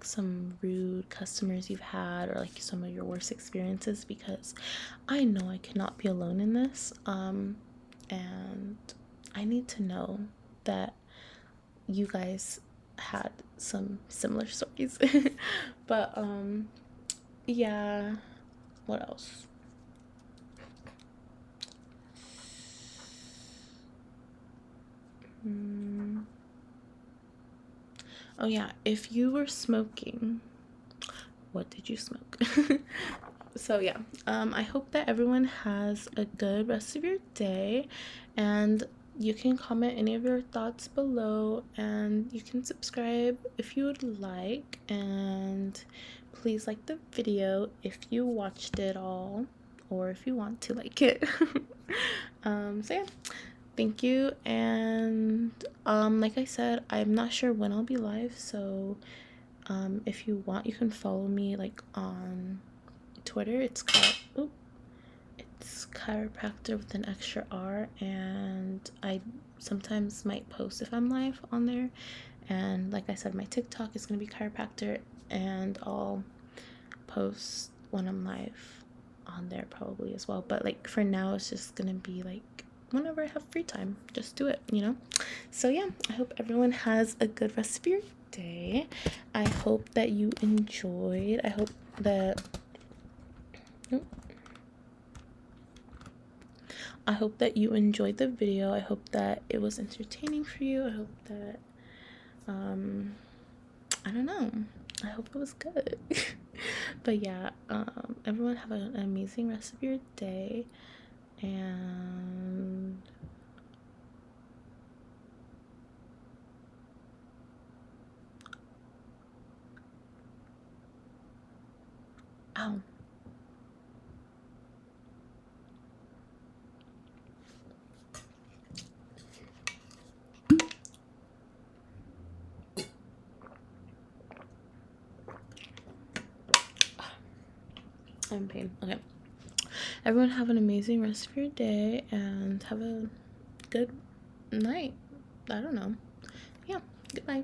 some rude customers you've had, or like some of your worst experiences, because I know I cannot be alone in this. And I need to know that you guys had some similar stories. But yeah, what else? Oh yeah, if you were smoking, what did you smoke? So yeah, I hope that everyone has a good rest of your day, and you can comment any of your thoughts below, and you can subscribe if you would like, and please like the video if you watched it all, or if you want to like it. So yeah, thank you. And like I said, I'm not sure when I'll be live, so if you want, you can follow me like on Twitter. It's Chiropractor with an extra R, and I sometimes might post if I'm live on there. And like I said, my TikTok is gonna be chiropractor, and I'll post when I'm live on there probably as well. But like for now, it's just gonna be like whenever I have free time, just do it, you know. So yeah, I hope everyone has a good rest of your day. I hope that you enjoyed. I hope that you enjoyed the video. I hope that it was entertaining for you. I hope that I don't know, I hope it was good. But yeah, everyone have an amazing rest of your day, and ow. I'm in pain. Okay. Everyone have an amazing rest of your day, and have a good night. I don't know. Yeah. Goodbye.